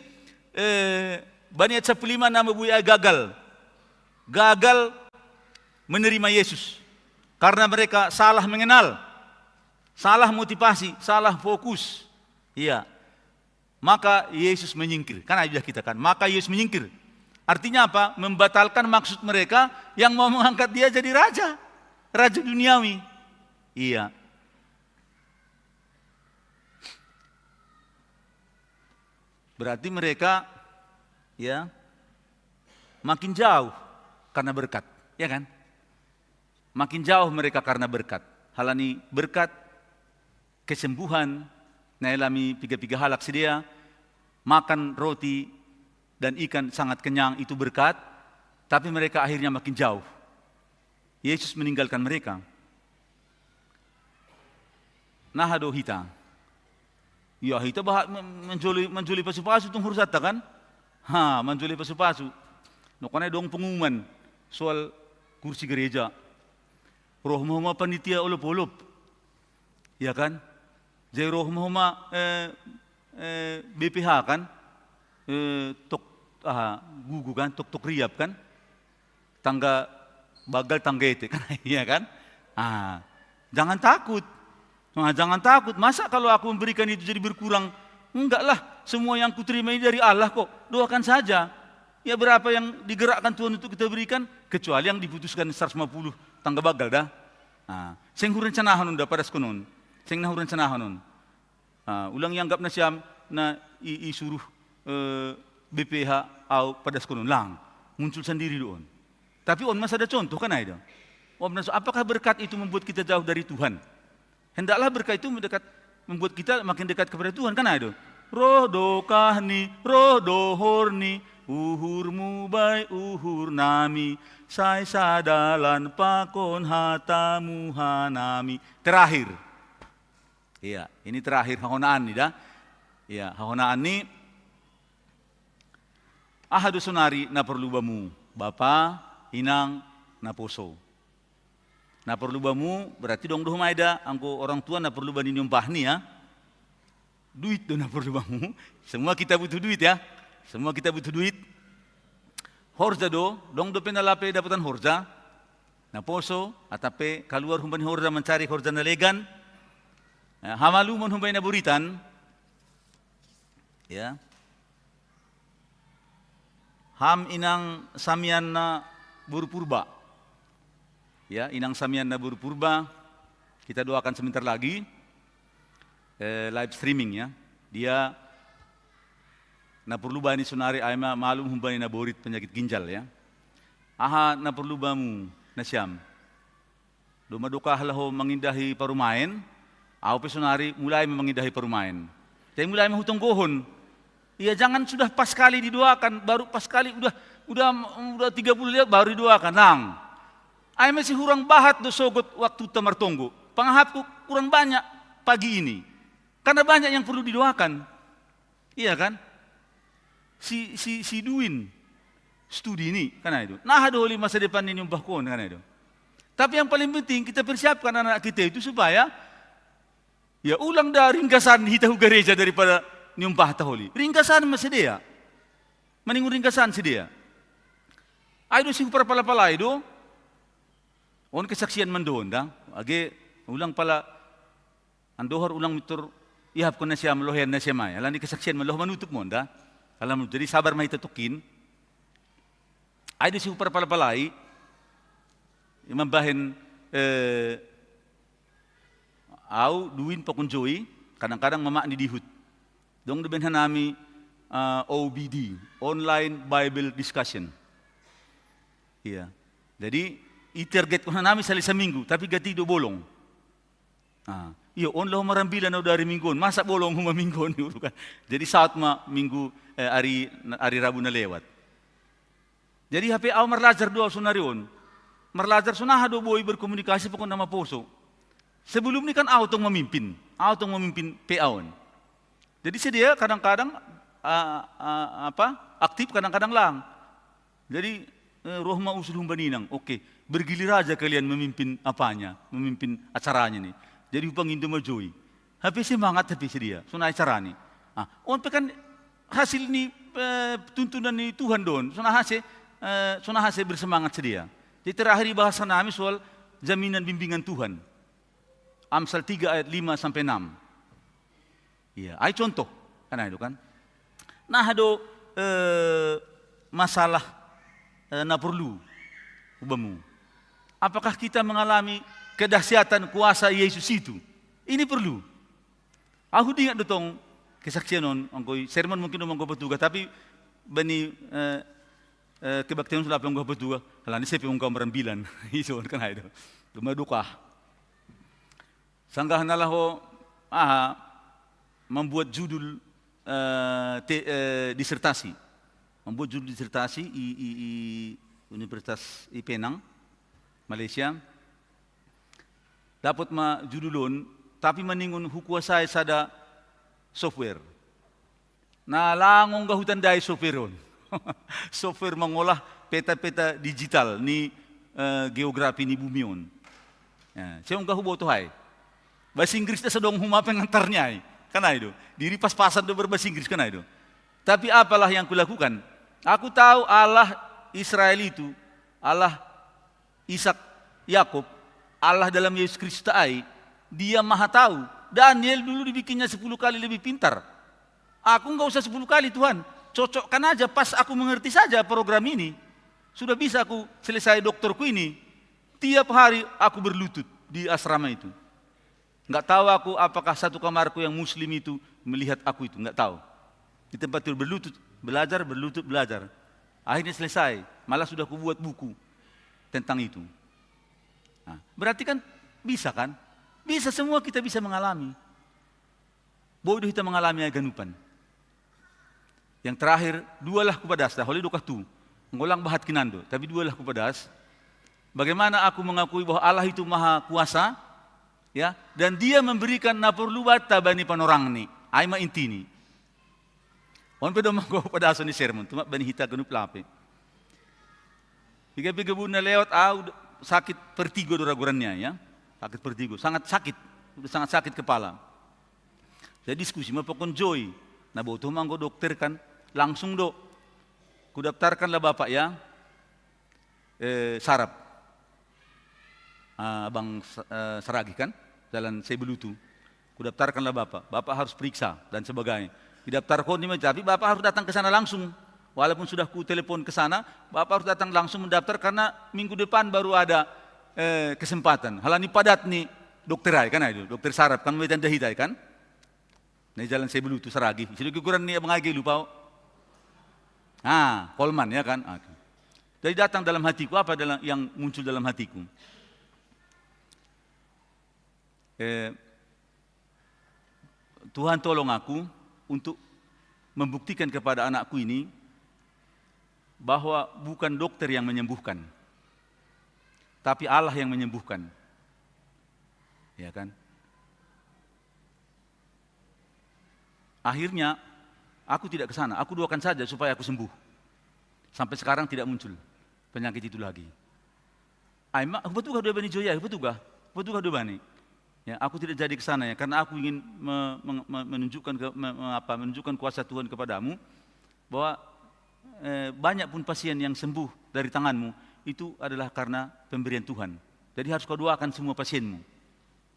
Bani 15 nama buaya gagal menerima Yesus karena mereka salah mengenal, salah motivasi, salah fokus. Iya, maka Yesus menyingkir. Kan aja kita kan, maka Yesus menyingkir. Artinya apa? Membatalkan maksud mereka yang mau mengangkat dia jadi raja duniawi. Iya. Berarti mereka ya makin jauh karena berkat, ya kan? Makin jauh mereka karena berkat. Halani berkat kesembuhan, nailami piga-piga halak sedia, makan roti dan ikan sangat kenyang, itu berkat, tapi mereka akhirnya makin jauh. Yesus meninggalkan mereka. Nah, hado hita. Ya, hita bahak menjuli pasu-pasu tung hursata kan? Menjuli pasu-pasu. No kanay dong pengumuman soal kursi gereja. Roh mahuma panitia olop-olop. Ya kan? Jai roh mahuma BPH kan? Gugu kan? Tok riap kan? Tangga bagal tanggete kan, iya kan? Jangan takut. Jangan takut. Masa kalau aku memberikan itu jadi berkurang? Enggak lah. Semua yang kuterima ini dari Allah kok. Doakan saja. Ya berapa yang digerakkan Tuhan untuk kita berikan? Kecuali yang diputuskan 150 tangga bagal dah. Sing hurin canahanon dah pada sekonon. Sing nahurin canahanon. Ulang yang anggap na siyam na isuruh BPH au pada sekonon lang. Muncul sendiri doon. Tapi on masih ada contoh kan ada. Apakah berkat itu membuat kita jauh dari Tuhan? Hendaklah berkat itu membuat kita makin dekat kepada Tuhan, kan ada. Roh dokahni, roh dohorni, uhurmu bai uhur nami, sai sadalan pakon hatamu hanami. Terakhir. Iya, ini terakhir hahonaan nih dah. Iya, hahonaan ini ahadu sonari na perlubamu, Bapa, Inang, na poso. Na perlubamu berarti dong doh maida angko orang tua na perlu bani nyumpah nih ya. Duit do na perlubamu. Semua kita butuh duit ya. Semua kita butuh duit. Horja do, dong do penalape dapatan horja. Na poso atape keluar humbani horja mencari horja na legan. Hamalu mon humbani na buritan. Ya. Ham inang samian na burpurba. Ya, inang samian na burpurba. Kita doakan sebentar lagi. Live streaming ya. Dia na perlu bani sunari ayma malum humbani na borit penyakit ginjal ya. Aha na perlu bamu na siyam. Dumaduka halaho mengindahi parumain. Au pesunari mulai mengindahi parumain. Jadi mulai menghutang gohon. Ya jangan sudah pas kali didoakan, baru pas kali udah 30 lihat baru didoakan. Nang. Ay masih kurang bahat do sogot waktu tamar tonggo. Pangahapku kurang banyak pagi ini. Karena banyak yang perlu didoakan. Iya kan? Si Duin studi ini kan itu. Nah doli masa depan ini umpahkon kan itu. Tapi yang paling penting kita persiapkan anak kita itu supaya ya ulang dari ringkasan hitahu gereja daripada nyumpah taholi. Ringkasan masih dia. Mending ringkasan sedia. Ayo si pala itu. On kesaksian mendon dah. Age ulang pala andohor ulang mitur ihap ko na siya melohen na siya maya. Lani kesaksian meloh manutup mo dah. Alam jadi sabar may tutukin. Ayo si pala imambahin au duin pakunjoy kadang-kadang mama ni dihut. Dong deben hanami OBD, Online Bible Discussion. Iya. Jadi i-target ko na namin sa isang minggu, tapi gatido bolong. Iyo, on lah marambilan na dari mingguan, masa bolong humamingguan. Jadi saat minggu, hari Rabu na lewat. Jadi HP aku marlajar doa sunarion. Marlajar sunaha do boy berkomunikasi pokok nama poso. Sebelum ini kan aku tong memimpin PA-on. Jadi sedia kadang-kadang aktif, kadang-kadang lang. Jadi rohma usul humbaninang, oke, bergilir aja kalian memimpin memimpin acaranya nih. Jadi upang Indo Majoi. Habis semangat habis dia, sunai acara nih. On kan hasil nih tuntunan nih Tuhan don, sunah hasil bersemangat sedia. Jadi terakhir bahasa nami soal jaminan bimbingan Tuhan. Amsal 3 ayat 5 sampai 6. Iya, ay contoh karena itu kan. Nah, ada masalah na perlu ubamu. Apakah kita mengalami kedahsyatan kuasa Yesus itu? Ini perlu. Aku ingat dotong kesaksian angkoi sermon mungkin omong betuga, tapi bani kebaktian sudah omong betuga. Halani saya pun merambilan. Iso kan itu. Dumaduka. Sanggah nalah membuat judul disertasi. Membuat judul disertasi di Universitas Penang, Malaysia. Dapat judulun, tapi meningun hukuasai sada software. Na langong gahutan dai software on. Software mengolah peta-peta digital ni geografi ni bumi on. Saya gahu boto hai. Bahasa Inggris dah sedang huma pengantarnya. Karena itu, diri pas-pasan do berbahasa Inggris karena itu. Tapi apalah yang kulakukan? Aku tahu Allah Israel itu, Allah Ishak, Yakub, Allah dalam Yesus Kristus dia maha tahu. Daniel dulu dibikinnya 10 kali lebih pintar. Aku enggak usah 10 kali Tuhan. Cocokkan aja pas aku mengerti saja program ini. Sudah bisa aku selesai doktorku ini. Tiap hari aku berlutut di asrama itu. Enggak tahu aku apakah satu kamarku yang muslim itu melihat aku itu, enggak tahu. Di tempat itu berlutut, belajar. Akhirnya selesai, malah sudah aku buat buku tentang itu. Berarti kan bisa kan? Bisa, semua kita bisa mengalami. Bodoh kita mengalami aganupan. Yang terakhir, dualah kupadas, dah oleh dokah tu. Ngolang bahat kinando, tapi dualah kupadas. Bagaimana aku mengakui bahwa Allah itu maha kuasa, ya, dan dia memberikan naperlu bata bani panorang ni, aima intini. On pedo manggo pada aso ni sermon, tuma bani hita genup lape. Piga-piga buna lewat sakit vertigo doragurannya ya. Sakit vertigo, sangat sakit kepala. Saya diskusi sama pokon Joy. Nah boto manggo dokter kan, langsung do. Kudaftarkanlah bapak ya. Sarap. Abang Saragi kan, jalan Sebelutu. Kudaftarkanlah bapak. Bapak harus periksa dan sebagainya. Didaftarkan tapi bapak harus datang ke sana langsung. Walaupun sudah ku telepon ke sana, bapak harus datang langsung mendaftar karena minggu depan baru ada kesempatan. Halani padat nih dokter ay kan itu, dokter sarap kan medan dahitai kan. Nih jalan Sebelutu Saragi. Sudah kekurangan nih abang agi lupa. Kolman ya kan. Jadi datang dalam hatiku apa yang muncul dalam hatiku? Tuhan tolong aku untuk membuktikan kepada anakku ini bahwa bukan dokter yang menyembuhkan, tapi Allah yang menyembuhkan. Ya kan? Akhirnya aku tidak ke sana, aku doakan saja supaya aku sembuh. Sampai sekarang tidak muncul penyakit itu lagi. Aima, betul kah dua bani Joya? Betul kah dua bani? Ya, aku tidak jadi ke sana ya, karena aku ingin menunjukkan kuasa Tuhan kepadamu bahwa banyak pun pasien yang sembuh dari tanganmu itu adalah karena pemberian Tuhan. Jadi harus kau doakan semua pasienmu,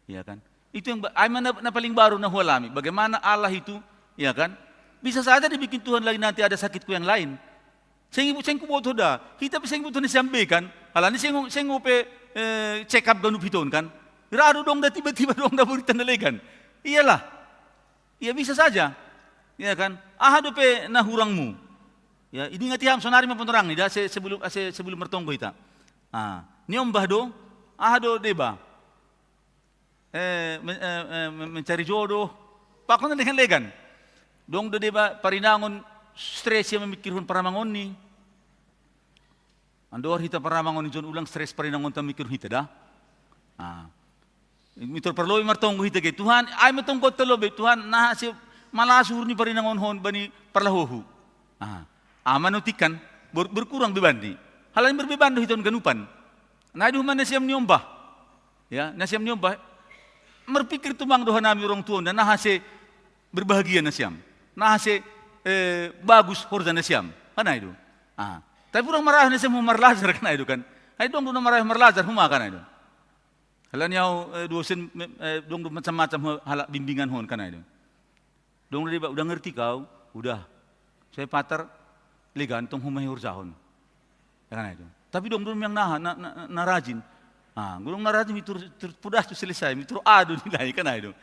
ya kan? Itu yang paling baru na hualami. Bagaimana Allah itu, ya kan? Bisa saja dibikin Tuhan lagi nanti ada sakitku yang lain. Saya bodoh dah. Kita bisa bodoh ni sampaikan. Halani saya ngope check up ganu piton kan? Rado dong dah tiba-tiba dong dah beritan dalegan. Iyalah. Ya bisa saja. Ya kan? Dope na hurangmu. Ya, ini ngati ham sonari mapunterang ni dah sebelum bertonggo kita. nyombah do, do deba. Mencari jodoh, pakon dengan legan. Dong do deba parinangon stres yang memikirkan paramangon ni. Andor hita paramangon jon ulang stres parinangon ta mikir hita dah. Mitur perlu martong hita ke Tuhan, ay matong ko talobe Tuhan nah si malasur ni parinangon hon bani parlahohu. Manutikan berkurang beban ni. Hal yang berbeban do hiton ganupan. Nah duh man nasiam nyombah. Ya, nasiam nyombah. Merpikir tumang doha nami orang tua dan nahase berbahagia nasiam. Nahase bagus horja nasiam. Kana itu. Tapi orang marah nasiam humar lazar kana itu kan. Ai dong dong marah humar lazar huma kana itu. Halan yau dosen dong macam-macam halak bimbingan hon kana itu. Dong dia udah ngerti kau, udah. Saya patar legantung humai horjahon. Kana itu. Tapi dong yang na rajin. Gulung narajim itu pudah tu selesai, itu adu nilai kan itu.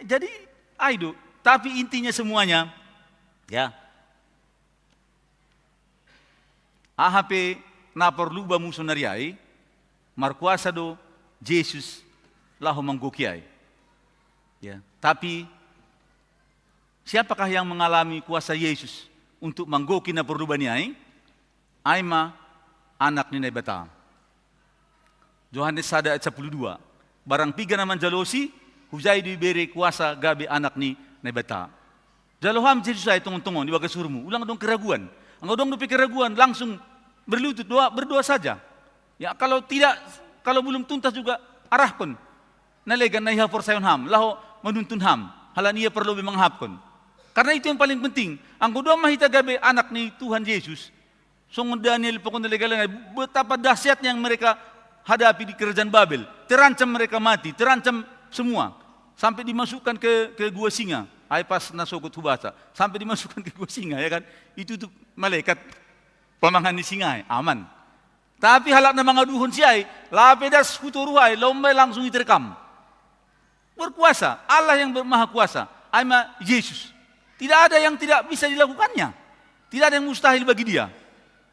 Jadi aido, tapi intinya semuanya ya. AHP na perlu bamu sonariai, markuasa do Yesus lahu manggokiai. Ya, tapi siapakah yang mengalami kuasa Yesus untuk manggoki na perlu baniai? Aima anak ni bata. Yohanes 1:12. Barang piga naman jalosi, hujai diberi kuasa gabe anak ni nebata. Jaloham Yesus ay tungon-tungon di bagas surmu. Ulang dong keraguan. Ang dong dupi keraguan langsung berlutut berdoa saja. Ya kalau belum tuntas juga arahkon. Nalegan na ihapor sayon ham, laho menuntun ham. Halan ia perlu menghapkon. Karena itu yang paling penting. Ang doa mahita gabe anak ni Tuhan Yesus. Songon Daniel pokon nalegalan betapa dahsyatnya yang mereka hadapi di kerajaan Babel, terancam mereka mati, terancam semua, sampai dimasukkan ke gua singa. Ai pas nasokut hubasa, sampai dimasukkan ke gua singa, ya kan? Itu tuh malaikat pamangan di singa, aman. Tapi halak na mga duhon siya, lapedas huturuhay, lombay langsung diterkam. Berkuasa, Allah yang bermaha kuasa, ai ma Yesus. Tidak ada yang tidak bisa dilakukannya, tidak ada yang mustahil bagi dia.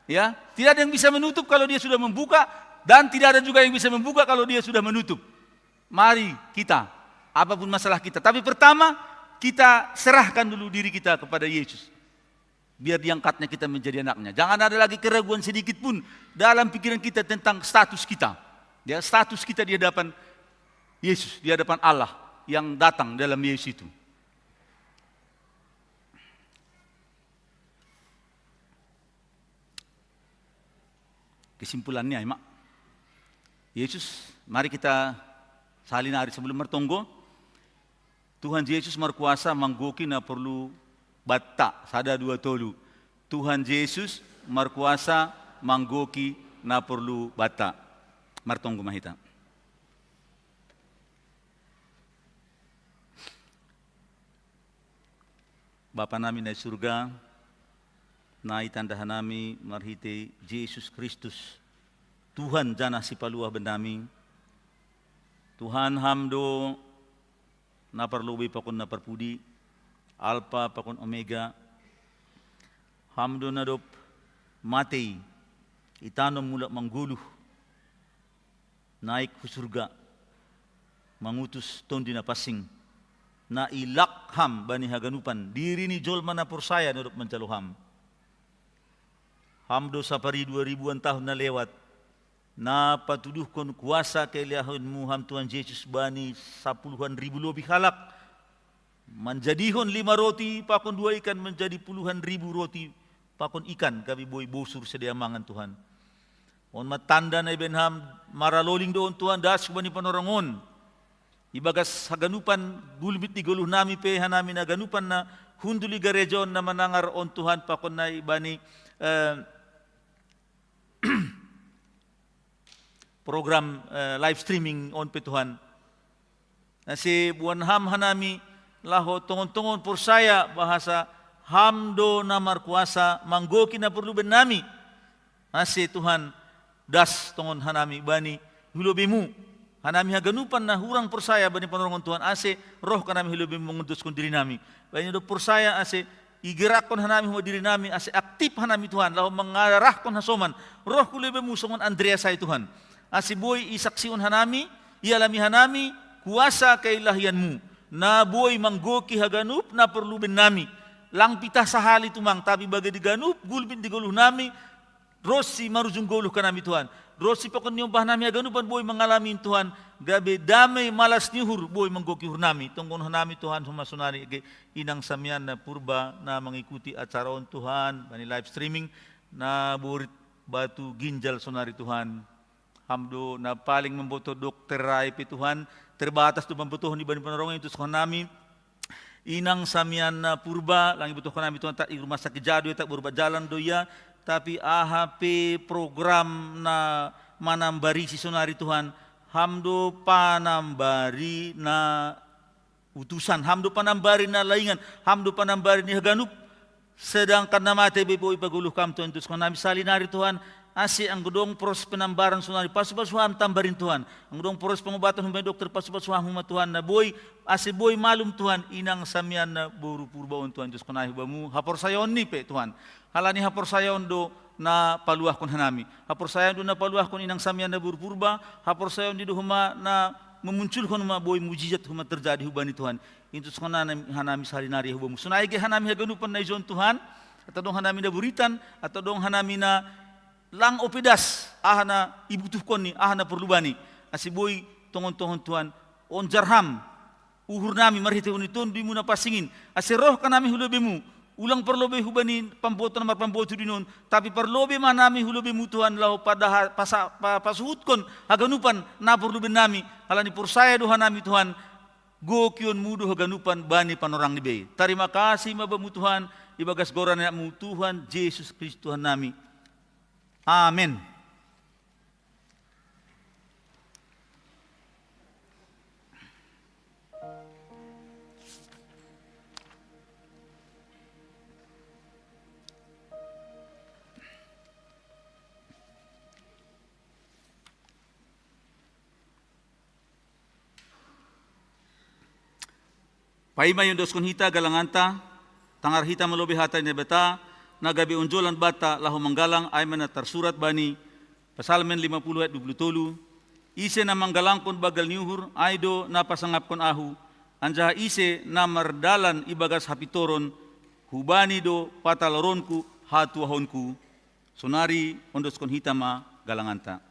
Ya, tidak ada yang bisa menutup kalau dia sudah membuka. Dan tidak ada juga yang bisa membuka kalau dia sudah menutup. Mari kita, apapun masalah kita. Tapi pertama, kita serahkan dulu diri kita kepada Yesus. Biar diangkatnya kita menjadi anaknya. Jangan ada lagi keraguan sedikit pun dalam pikiran kita tentang status kita. Ya, status kita di hadapan Yesus, di hadapan Allah yang datang dalam Yesus itu. Kesimpulannya, Mak. Yesus, mari kita salin hari sebelum bertonggo. Tuhan Yesus markuasa manggoki na perlu bata sada dua tolu. Tuhan Yesus markuasa manggoki na perlu bata. Martonggo mahita. Bapa namin na surga, na itandahan nami marhite Yesus Kristus. Tuhan jana si paluah benami. Tuhan hamdo na perlubi pakon na perpudi. Alpha pakon omega. Hamdo na dop matei. Itanom mula mangguluh. Naik ke surga. Mangutus tondi na pasing. Na ilakham bani haganupan. Diri ni jolma na pursaya na dop mencaluham. Hamdo sapari 2000-an tahun na lewat. Na patuduhkon kuasa keilahunmu ham Tuhan Yesus bani 10,000 lebih halak. Menjadihon 5 roti, pakon 2 ikan menjadi puluhan ribu roti, pakon ikan kami boy bosur sedia mangan Tuhan. On matanda na ibenham maraloling doon Tuhan das bani panorangon. Ibagas haganupan gulbit di guluh nami pe hanami na ganupan na hunduli garejon na manangar on Tuhan pakon na ibani program live streaming on pe Tuhan. Si buwan ham hanami laho tongon-tongon pursaya bahasa hamdo na markuasa manggoki na perlu benami. Si Tuhan das tongon hanami bani hulobimu. Hanami haganupan na hurang pursaya bani panorongon Tuhan ase roh kanami hulobimu mengutuskan diri nami. Bani do pursaya ase igerakon hanami huma diri nami ase aktif hanami Tuhan lahu mengarahkon hasoman roh kulebe musongon Andrea sai Tuhan ase boy isaksion hanami ialami hanami kuasa kailahianmu na boy manggoki haganup na perlu ben nami lang pitah sahali tumang tapi bagai diganup gulbin digoluh nami rosi marujung goluh kanami Tuhan rosi pakon nyombah nami haganupan boy mengalami Tuhan gabe damai malas nihur boy manggoki hurnami tunggon hanami Tuhan sumasunari inang samian na purba na mengikuti acara on Tuhan bani live streaming na burit batu ginjal sonari Tuhan hamdo na paling membutuh dokter raipi Tuhan terbatas tu membutuh ni bani penolongan itu sonami inang samian na purba lang ibutuhkan nami Tuhan tak rumah sakit jadu tak berubah jalan doya tapi AHP program na manambari si sonari Tuhan hamdo panambari na utusan, hamdo panambari na laingan, hamdo panambari ni haganup. Sedangkan nama tebe boy paguluh kam Tuhan Tuhan nami salinari Tuhan asi ang gudong pros penambaran sunari pasupasuhan tambarin Tuhan. Ang gudong pros pengobatan humay dokter pasupasuhan humay Tuhan na boy asi boy malum Tuhan inang samian na buru purbaon Tuhan Diyos kunahi bamu hapor sayon ni pe Tuhan. Halani hapor sayon do na paluah kon hanami. Hapor sayon do na paluah kon inang samian na buru purba, hapor sayon di do huma na memunculkan huma boy mujizat huma terjadi hubani Tuhan. Itu skona hanami salinari hubamu. Sunai ge hanami haganupan na izon Tuhan atau dong hanami na buritan atau dong hanami na lang opedas ahana ibutuhkon ni ahana perlubani asi boy tongon-tongon Tuhan on jarham uhur nami marhite uniton di muna pasingin asi roh kanami hulobemu ulang perlobe hubani pamboto nomor pamboto dinon tapi perlobe manami hulobe mutuhan lau pada pasuhutkon haganupan na perlobe nami halani pursaya doha nami Tuhan gokion mudu haganupan bani panorang nibe. Terima kasih mabamu Tuhan ibagas goran mu Tuhan Yesus Kristus Tuhan nami. Amin. Paima yung dos kun hita galanganta, tangar hita malobi hata ni bata, nagabi unjolan bata lahu manggalang ay man tersurat bani Pasalmen 50 ayat 27. Ise na manggalang kon bagal niuhur aydo na pasangap kon ahu, anjaha ise na mardalan ibagas hapitoron hubani do pataloronku hatuahonku. Sonari ondos kon hita ma galanganta.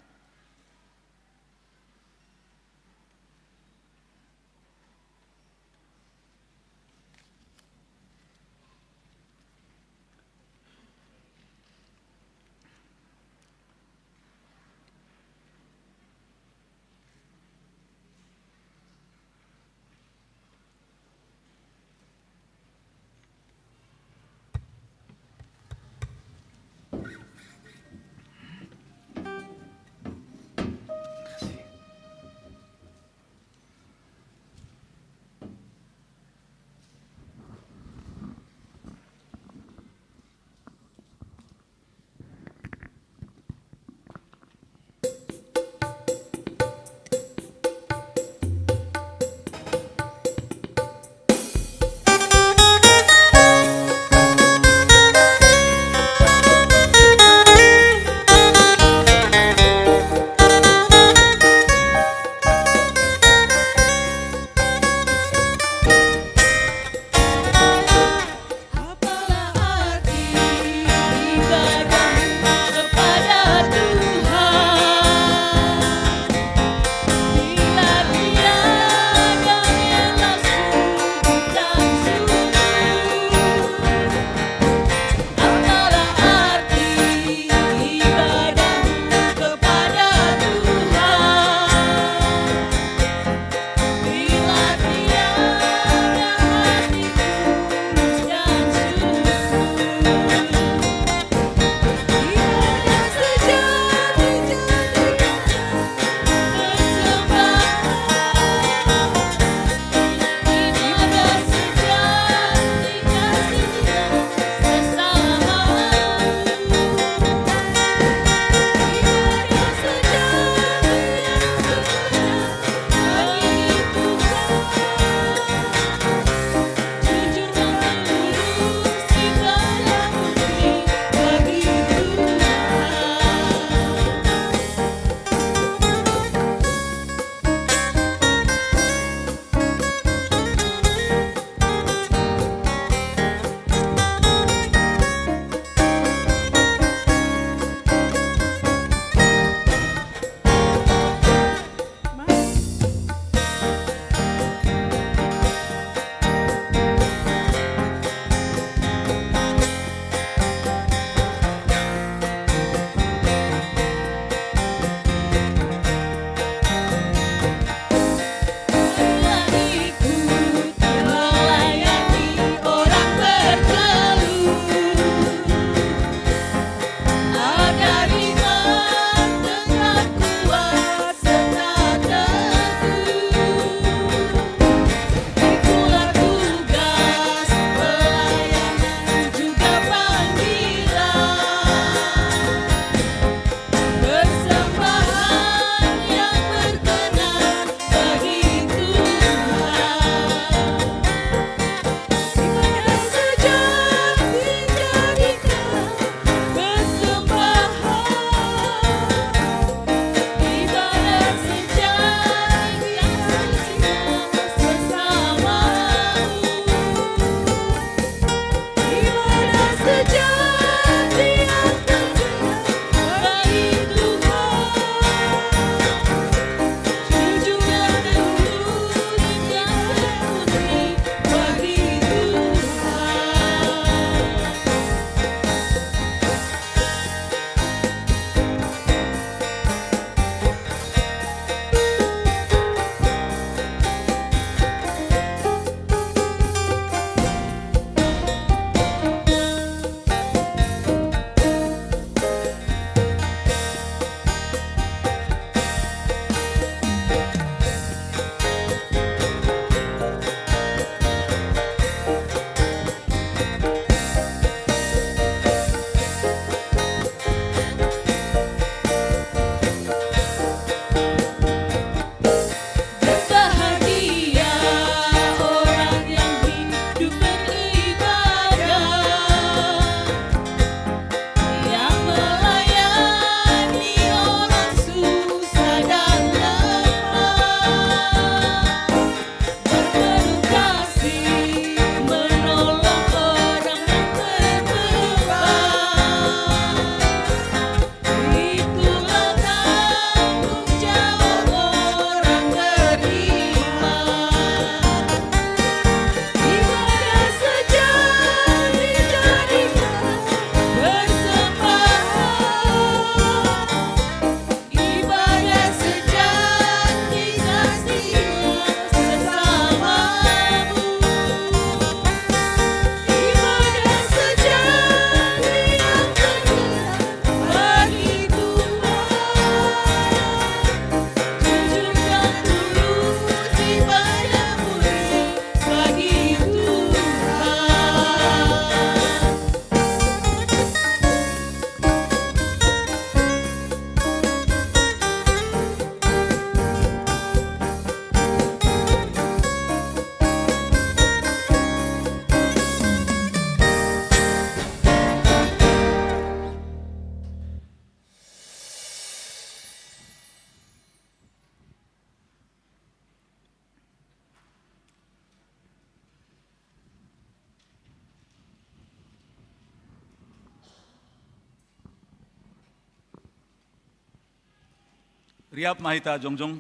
Riap mahita jongjong.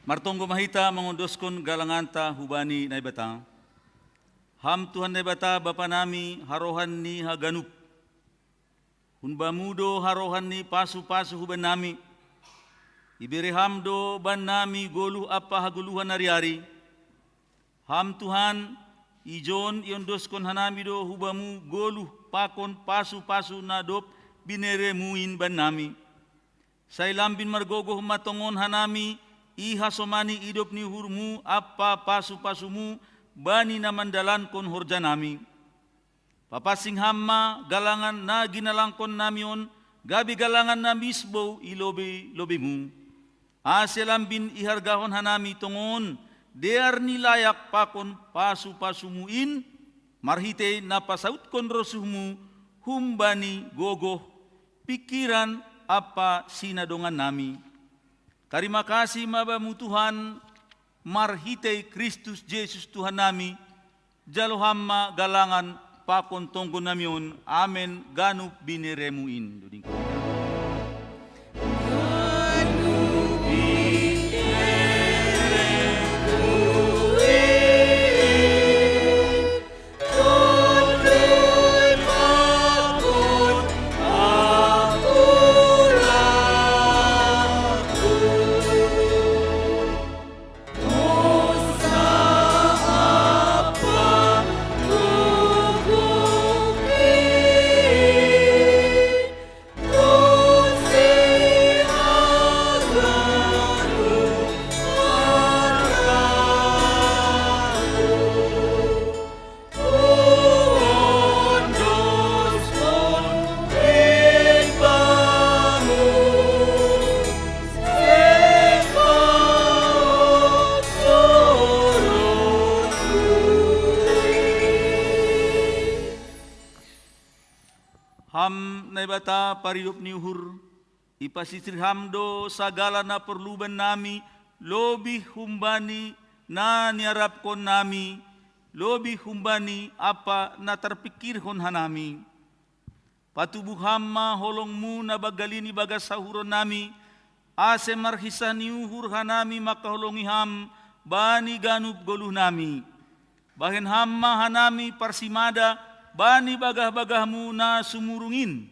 Martonggo mahita mengunduskun galanganta hubani na ibata. Ham Tuhan na ibata Bapa nami harohan ni haganup. Hunbamudo harohan ni pasu-pasu huban nami. Iberi hamdo ban nami goluh apa haguluhan nariari. Ham Tuhan ijon iondoskon hanami do hubamu goluh pakon pasu-pasu nadop bineremuin ban nami. Sailambin margogoh matongon hanami ihasomani idop ni hurmu apa pasu-pasumu bani na mandalan kon horja nami. Papasing hamma galangan na ginalangkon namion gabi galangan na misbo ilobi-lobimu. Aselambin ihargahon hanami tongon dear nilayak pakon pasu-pasumuin marhite napasaut kon rosuhmu humbani gogoh pikiran apa sinadongan nami. Terima kasih mabamu Tuhan marhite Kristus Yesus Tuhan nami jalo hamma galangan pakon tonggo namion amen ganup bineremuin. Ham na ibata pariup ni uhur, ipasisir hamdo sagala na perluban nami, lobi humbani na niarap kon nami, lobi humbani apa na terpikir hon hanami. Patubuh hamma holongmu na bagalini bagas sahuron nami, ase marhisah ni uhur hanami makaholongi ham, bani ganup goluh nami. Bahen hamma hanami parsimada, bani bagah-bagahmu na sumurungin.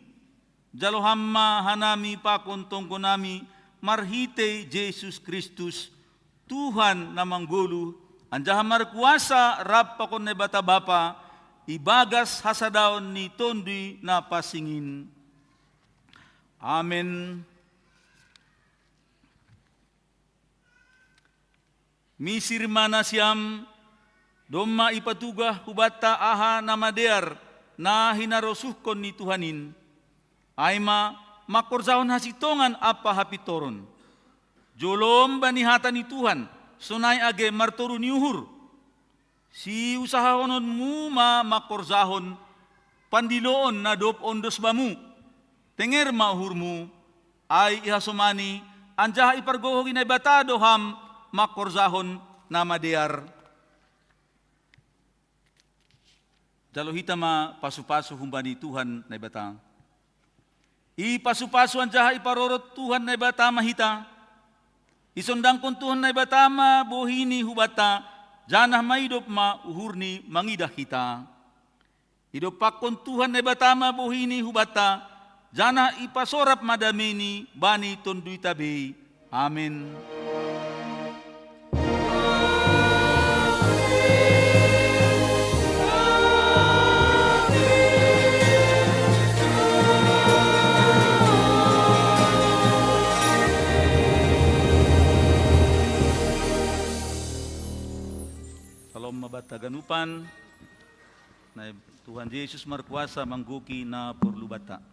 Jalo hamma hanami pakon tongko nami marhite Yesus Kristus Tuhan na manggulu anjaha markuasa rap pakon ne bata bapa ibagas hasadaon ni tondi na pasingin. Amen. Misir mana siam domma ipatugah hubata aha namadear na hinarosuhkon ni Tuhanin. Aima makorzahon hasitongan apa hapitoron. Jolom banihatan ni Tuhan sunay age marturu ni uhur. Si usahaonon mu makorzahon pandiloon na dop ondos bamu. Tenger mahurmu ay ihasomani anjaha ipargohogi na batado ham makorzahon namadear. Jalo hitama pasu-pasu humbani Tuhan na ibata. Ipasu-pasu anjaha iparorot Tuhan na ibata mahita. Isondang kon Tuhan na ibata ma bohini hubata. Janah maidop ma uhurni mangidah kita. Idop kon Tuhan na ibata ma bohini hubata. Janah ipasorap madameni bani tondui tabi. Amen. Mabata ganupan na Tuhan Yesus markuasa mangguki na perlubata.